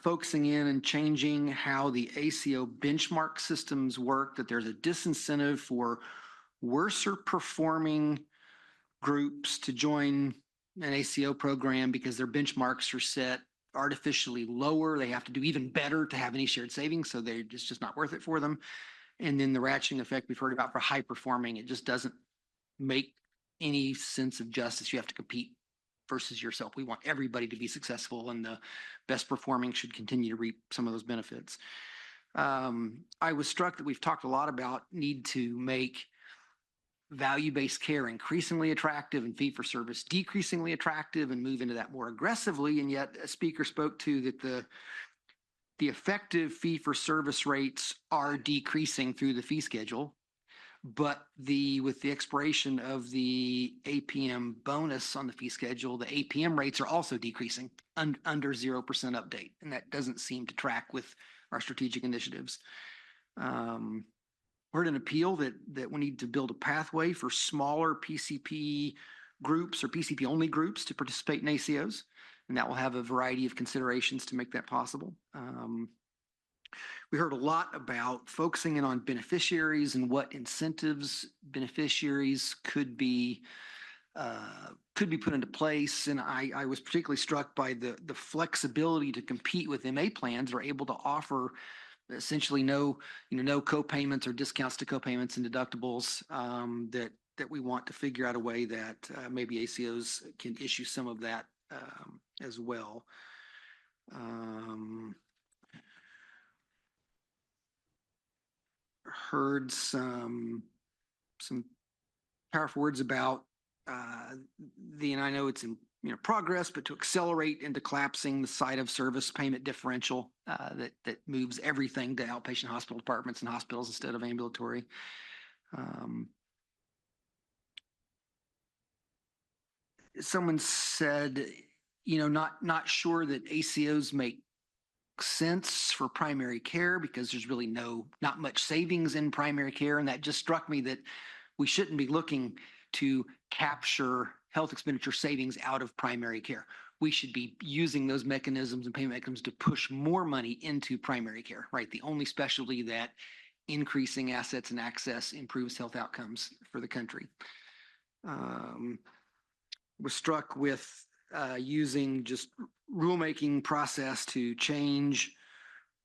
focusing in and changing how the ACO benchmark systems work, that there's a disincentive for worser performing groups to join an ACO program because their benchmarks are set artificially lower. They have to do even better to have any shared savings, so it's just not worth it for them. And then the ratcheting effect we've heard about for high performing, it just doesn't make any sense of justice. You have to compete versus yourself. We want everybody to be successful, and the best performing should continue to reap some of those benefits. I was struck that we've talked a lot about need to make value-based care increasingly attractive and fee-for-service decreasingly attractive and move into that more aggressively. And yet a speaker spoke to that the effective fee-for-service rates are decreasing through the fee schedule. But with the expiration of the APM bonus on the fee schedule, the APM rates are also decreasing under 0% update. And that doesn't seem to track with our strategic initiatives. Heard an appeal that we need to build a pathway for smaller PCP groups or PCP only groups to participate in ACOs. And that will have a variety of considerations to make that possible. We heard a lot about focusing in on beneficiaries and what incentives beneficiaries could be put into place. And I was particularly struck by the flexibility to compete with MA plans are able to offer essentially no co-payments or discounts to co-payments and deductibles that we want to figure out a way that maybe ACOs can issue some of that as well. Heard some powerful words about and I know it's in progress, but to accelerate into collapsing the site of service payment differential that moves everything to outpatient hospital departments and hospitals instead of ambulatory. Someone said, not sure that ACOs make sense for primary care because there's really not much savings in primary care. And that just struck me that we shouldn't be looking to capture health expenditure savings out of primary care. We should be using those mechanisms and payment mechanisms to push more money into primary care, right? The only specialty that increasing assets and access improves health outcomes for the country. Was struck with using just rulemaking process to change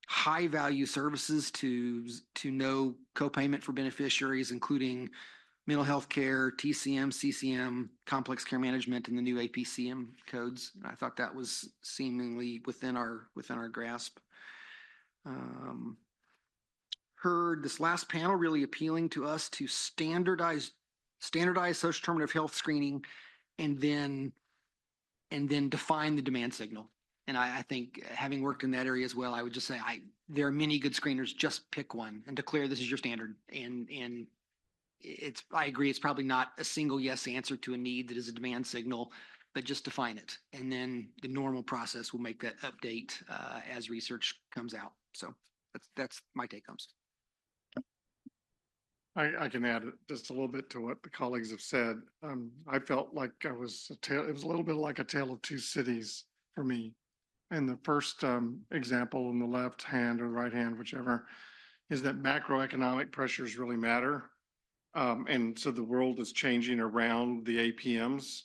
high value services to no copayment for beneficiaries, including mental health care, TCM, CCM, complex care management, and the new APCM codes. I thought that was seemingly within our grasp. Heard this last panel really appealing to us to standardize social determinative health screening and then define the demand signal. And I think having worked in that area as well, I would just say there are many good screeners. Just pick one and declare this is your standard. And I agree, it's probably not a single yes answer to a need that is a demand signal, but just define it. And then the normal process will make that update as research comes out. So that's my take homes. I can add just a little bit to what the colleagues have said. I felt like it was a little bit like a tale of two cities for me. And the first example in the left hand or right hand, whichever, is that macroeconomic pressures really matter. And so the world is changing around the APMs,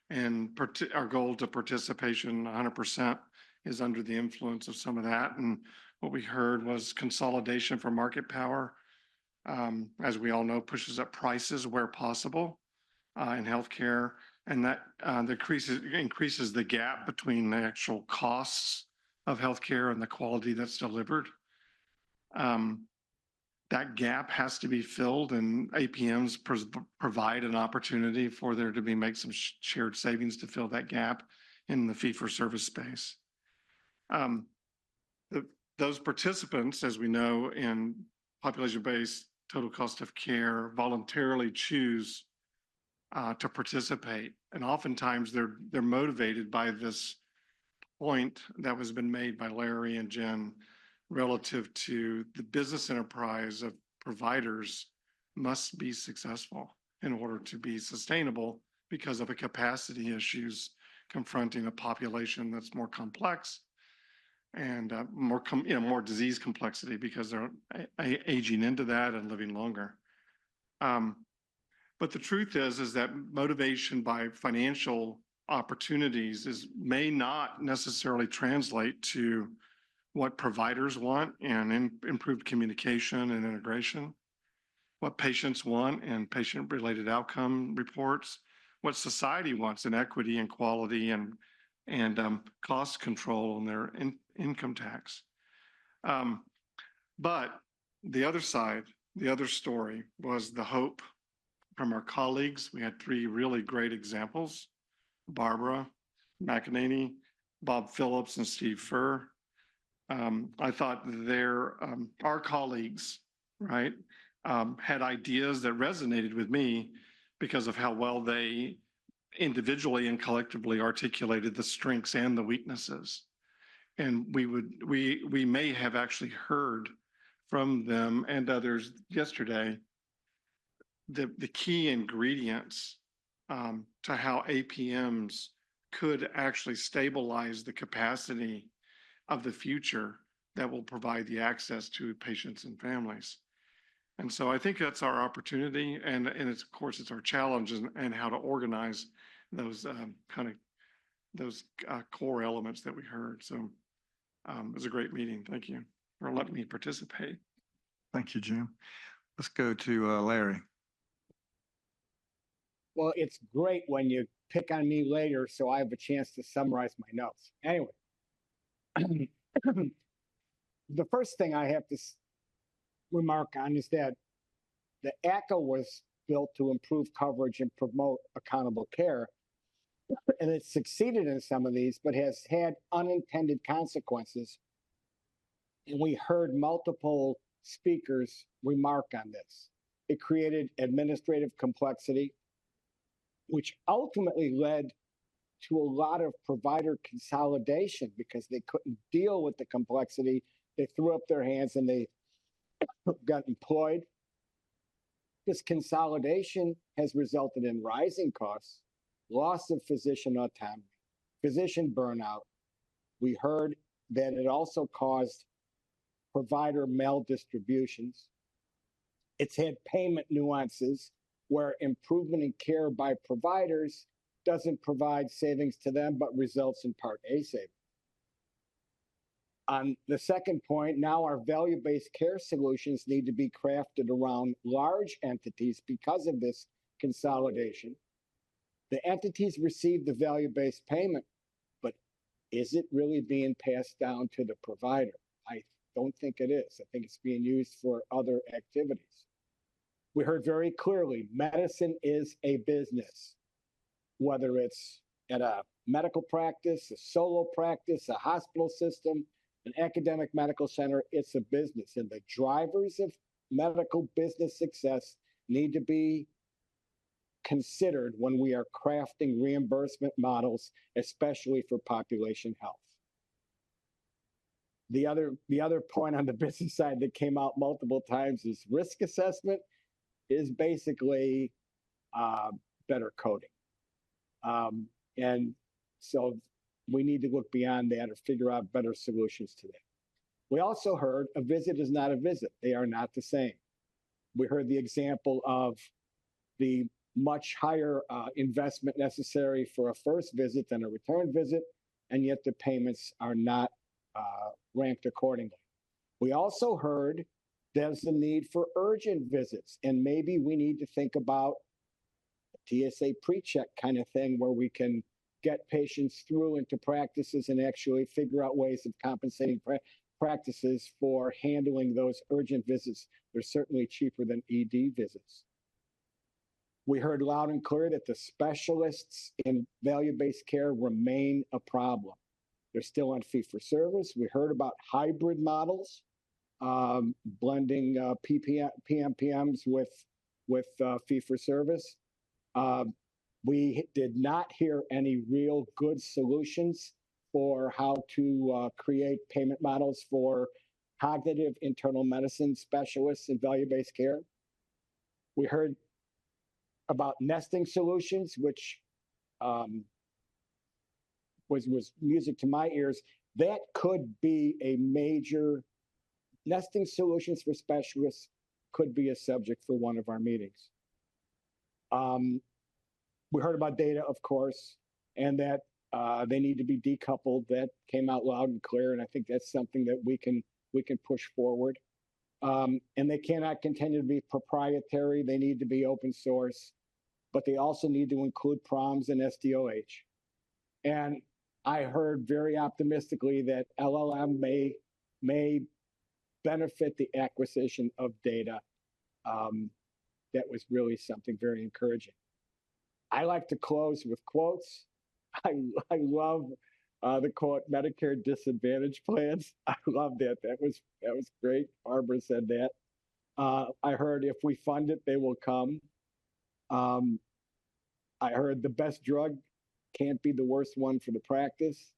and our goal to participation 100% is under the influence of some of that. And what we heard was consolidation for market power. As we all know, pushes up prices where possible in healthcare, and that increases the gap between the actual costs of healthcare and the quality that's delivered. That gap has to be filled, and APMs provide an opportunity for there to make some shared savings to fill that gap in the fee-for-service space. Those participants, as we know, in population-based total cost of care voluntarily choose to participate. And oftentimes they're motivated by this point that was been made by Larry and Jen relative to the business enterprise of providers must be successful in order to be sustainable because of the capacity issues confronting a population that's more complex and more disease complexity because they're aging into that and living longer. But the truth is that motivation by financial opportunities may not necessarily translate to what providers want and improved communication and integration, what patients want and patient-related outcome reports, what society wants in equity and quality and cost control on their income tax. But the other side, the other story was the hope from our colleagues. We had 3 really great examples: Barbara McEnany, Bob Phillips, and Steve Furr. I thought our colleagues, right, had ideas that resonated with me because of how well they individually and collectively articulated the strengths and the weaknesses. And we may have actually heard from them and others yesterday the key ingredients to how APMs could actually stabilize the capacity of the future that will provide the access to patients and families. And so I think that's our opportunity, and it's, of course, it's our challenge and how to organize those core elements that we heard. So it was a great meeting. Thank you for letting me participate. Thank you, Jim. Let's go to Larry. Well, it's great when you pick on me later, so I have a chance to summarize my notes. Anyway, the first thing I have to remark on is that the ACA was built to improve coverage and promote accountable care, and it succeeded in some of these, but has had unintended consequences. And we heard multiple speakers remark on this. It created administrative complexity, which ultimately led to a lot of provider consolidation because they couldn't deal with the complexity. They threw up their hands and they got employed. This consolidation has resulted in rising costs, loss of physician autonomy, physician burnout. We heard that it also caused provider maldistributions. It's had payment nuances where improvement in care by providers doesn't provide savings to them, but results in Part A savings. On the second point, now our value-based care solutions need to be crafted around large entities because of this consolidation. The entities receive the value-based payment, but is it really being passed down to the provider? I don't think it is. I think it's being used for other activities. We heard very clearly, medicine is a business, whether it's at a medical practice, a solo practice, a hospital system, an academic medical center, it's a business. And the drivers of medical business success need to be considered when we are crafting reimbursement models, especially for population health. The other point on the business side that came out multiple times is risk assessment is basically better coding. And so we need to look beyond that or figure out better solutions to that. We also heard a visit is not a visit. They are not the same. We heard the example of the much higher investment necessary for a first visit than a return visit, and yet the payments are not ranked accordingly. We also heard there's a need for urgent visits, and maybe we need to think about a TSA pre-check kind of thing where we can get patients through into practices and actually figure out ways of compensating practices for handling those urgent visits. They're certainly cheaper than ED visits. We heard loud and clear that the specialists in value-based care remain a problem. They're still on fee-for-service. We heard about hybrid models, blending PMPMs with fee-for-service. We did not hear any real good solutions for how to create payment models for cognitive internal medicine specialists in value-based care. We heard about nesting solutions, which was music to my ears. That could be a major nesting solutions for specialists could be a subject for one of our meetings. We heard about data, of course, and that they need to be decoupled. That came out loud and clear, and I think that's something that we can push forward. And they cannot continue to be proprietary. They need to be open source, but they also need to include PROMs and SDOH. And I heard very optimistically that LLM may benefit the acquisition of data. That was really something very encouraging. I like to close with quotes. I love the quote, Medicare Disadvantage Plans. I love that. That was great. Barbara said that. I heard if we fund it, they will come. I heard the best drug can't be the worst one for the practice.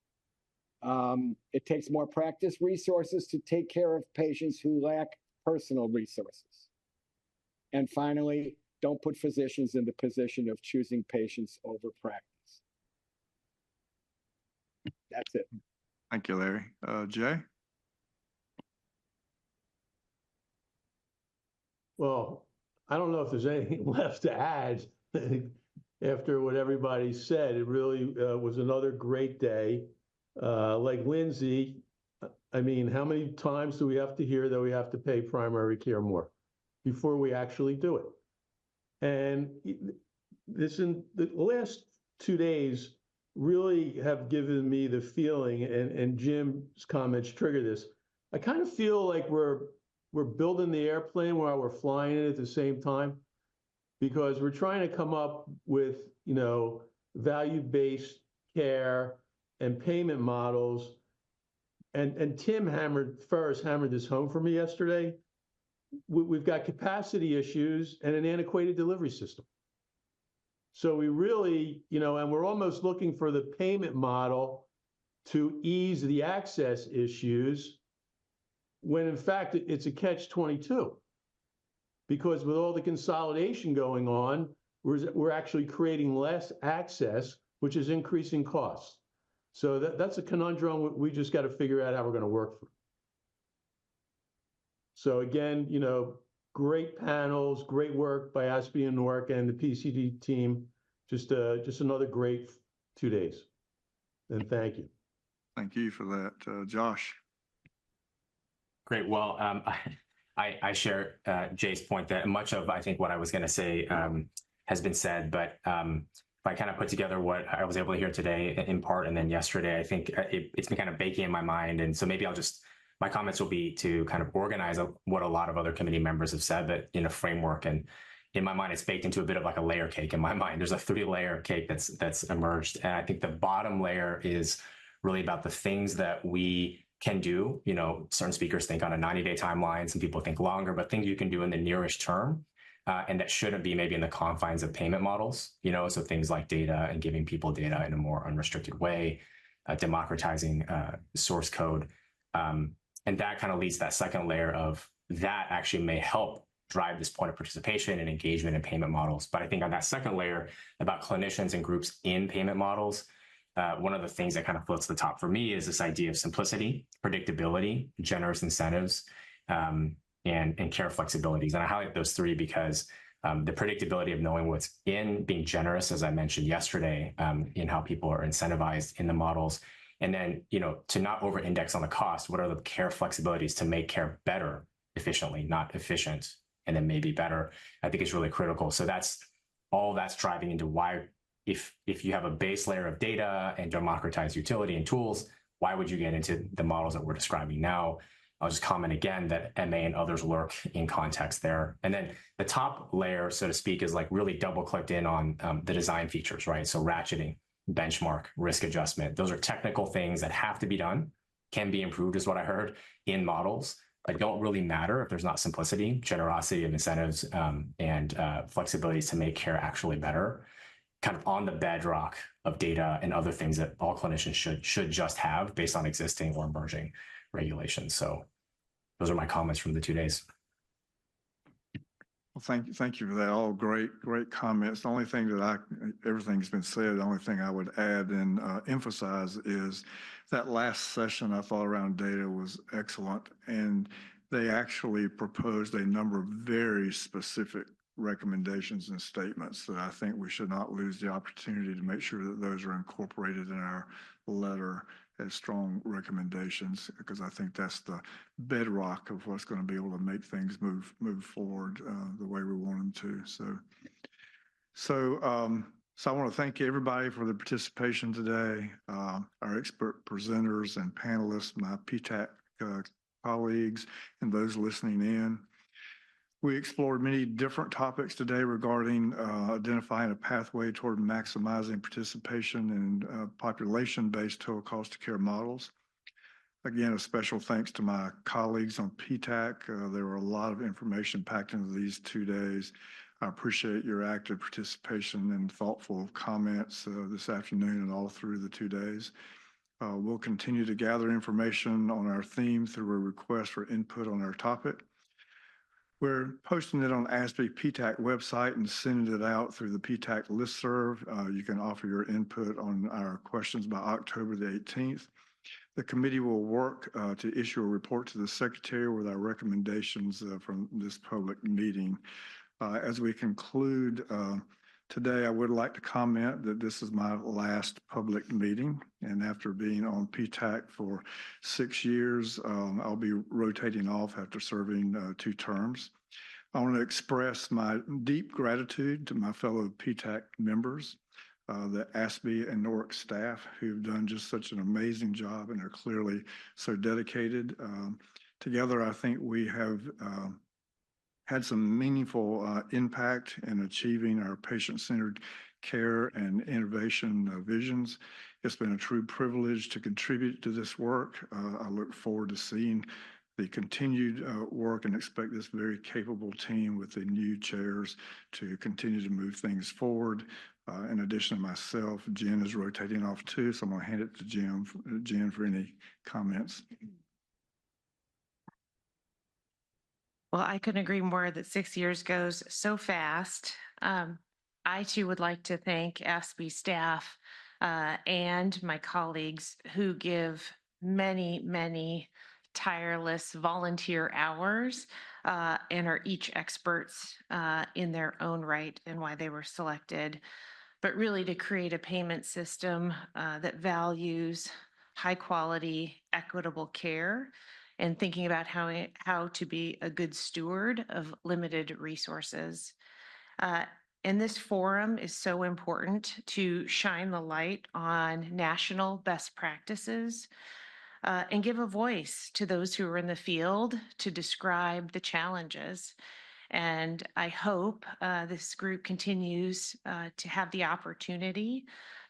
It takes more practice resources to take care of patients who lack personal resources. And finally, don't put physicians in the position of choosing patients over practice. That's it. Thank you, Larry. Jay? Well, I don't know if there's anything left to add after what everybody said. It really was another great day. Like Lindsay, I mean, how many times do we have to hear that we have to pay primary care more before we actually do it? And this in the last 2 days really have given me the feeling, and Jim's comments trigger this. I kind of feel like we're building the airplane while we're flying it at the same time, because we're trying to come up with, you know, value-based care and payment models. And Tim Ferris hammered this home for me yesterday. We've got capacity issues and an antiquated delivery system. So we really, you know, and we're almost looking for the payment model to ease the access issues, when in fact it's a catch-22. Because with all the consolidation going on, we're actually creating less access, which is increasing costs. So that's a conundrum we just got to figure out how we're going to work through. So again, you know, great panels, great work by ASPE and NORC and the PCD team. Just another great 2 days. And thank you. Thank you for that, Josh. Great. Well, I share Jay's point that much of, I think, what I was going to say has been said, but if I kind of put together what I was able to hear today in part and then yesterday, I think it's been kind of baking in my mind. And so maybe my comments will be to kind of organize what a lot of other committee members have said, but in a framework. And in my mind, it's baked into a bit of like a layer cake in my mind. There's a 3-layer cake that's emerged. And I think the bottom layer is really about the things that we can do. You know, certain speakers think on a 90-day timeline, some people think longer, but things you can do in the nearest term. And that shouldn't be maybe in the confines of payment models, you know, so things like data and giving people data in a more unrestricted way, democratizing source code. And that kind of leads to that second layer of that actually may help drive this point of participation and engagement in payment models. But I think on that second layer about clinicians and groups in payment models, one of the things that kind of floats to the top for me is this idea of simplicity, predictability, generous incentives, and care flexibilities. And I highlight those three because the predictability of knowing what's in, being generous, as I mentioned yesterday, in how people are incentivized in the models. And then, you know, to not over-index on the cost, what are the care flexibilities to make care better efficiently, not efficient, and then maybe better, I think is really critical. So that's driving into why, if you have a base layer of data and democratized utility and tools, why would you get into the models that we're describing now? I'll just comment again that MA and others lurk in context there. And then the top layer, so to speak, is like really double clicked in on the design features, right? So ratcheting, benchmark, risk adjustment. Those are technical things that have to be done, can be improved is what I heard in models, but don't really matter if there's not simplicity, generosity of incentives, and flexibilities to make care actually better, kind of on the bedrock of data and other things that all clinicians should just have based on existing or emerging regulations. So those are my comments from the 2 days. Well, thank you for that. All great comments. The only thing that everything's been said, the only thing I would add and emphasize is that last session I thought around data was excellent. And they actually proposed a number of very specific recommendations and statements that I think we should not lose the opportunity to make sure that those are incorporated in our letter as strong recommendations, because I think that's the bedrock of what's going to be able to make things move forward the way we want them to. So I want to thank everybody for the participation today, our expert presenters and panelists, my PTAC colleagues, and those listening in. We explored many different topics today regarding identifying a pathway toward maximizing participation in population-based total cost of care models. Again, a special thanks to my colleagues on PTAC. There were a lot of information packed into these 2 days. I appreciate your active participation and thoughtful comments this afternoon and all through the 2 days. We'll continue to gather information on our theme through a request for input on our topic. We're posting it on ASPE PTAC website and sending it out through the PTAC listserv. You can offer your input on our questions by October the 18th. The committee will work to issue a report to the Secretary with our recommendations from this public meeting. As we conclude today, I would like to comment that this is my last public meeting, and after being on PTAC for 6 years, I'll be rotating off after serving 2 terms. I want to express my deep gratitude to my fellow PTAC members, the ASPE and NORC staff who've done just such an amazing job and are clearly so dedicated. Together, I think we have had some meaningful impact in achieving our patient-centered care and innovation visions. It's been a true privilege to contribute to this work. I look forward to seeing the continued work and expect this very capable team with the new chairs to continue to move things forward. In addition to myself, Jen is rotating off too, so I'm going to hand it to Jen for any comments. Well, I couldn't agree more that 6 years goes so fast. I too would like to thank ASPE staff and my colleagues who give many tireless volunteer hours and are each experts in their own right and why they were selected, but really to create a payment system that values high quality, equitable care and thinking about how to be a good steward of limited resources. And this forum is so important to shine the light on national best practices and give a voice to those who are in the field to describe the challenges. And I hope this group continues to have the opportunity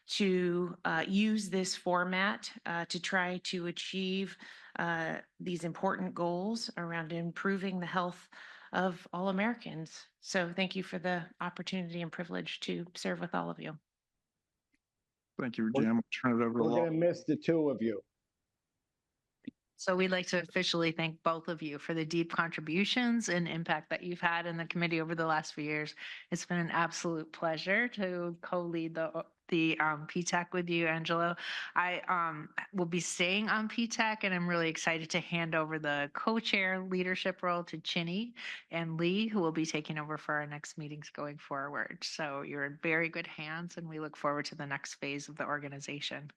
to use this format to try to achieve these important goals around improving the health of all Americans. So thank you for the opportunity and privilege to serve with all of you. Thank you, Jim. Turn it over to We're Laura. going to miss the two of you. So we'd like to officially thank both of you for the deep contributions and impact that you've had in the committee over the last few years. It's been an absolute pleasure to co-lead the PTAC with you, Angelo. I will be staying on PTAC, and I'm really excited to hand over the co-chair leadership role to Chinni and Lee, who will be taking over for our next meetings going forward. So you're in very good hands, and we look forward to the next phase of the organization.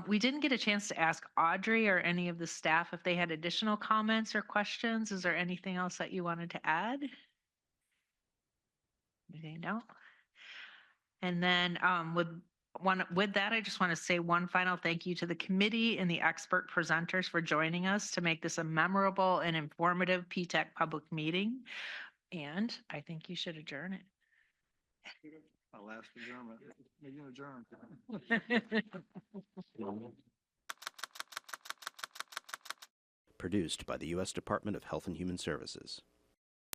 We didn't get a chance to ask Audrey or any of the staff if they had additional comments or questions. Is there anything else that you wanted to add? No. And then with that, I just want to say one final thank you to the committee and the expert presenters for joining us to make this a memorable and informative PTAC public meeting. And I think you should adjourn it. Our last adjournment. Meeting adjourned. Produced by the U.S. Department of Health and Human Services.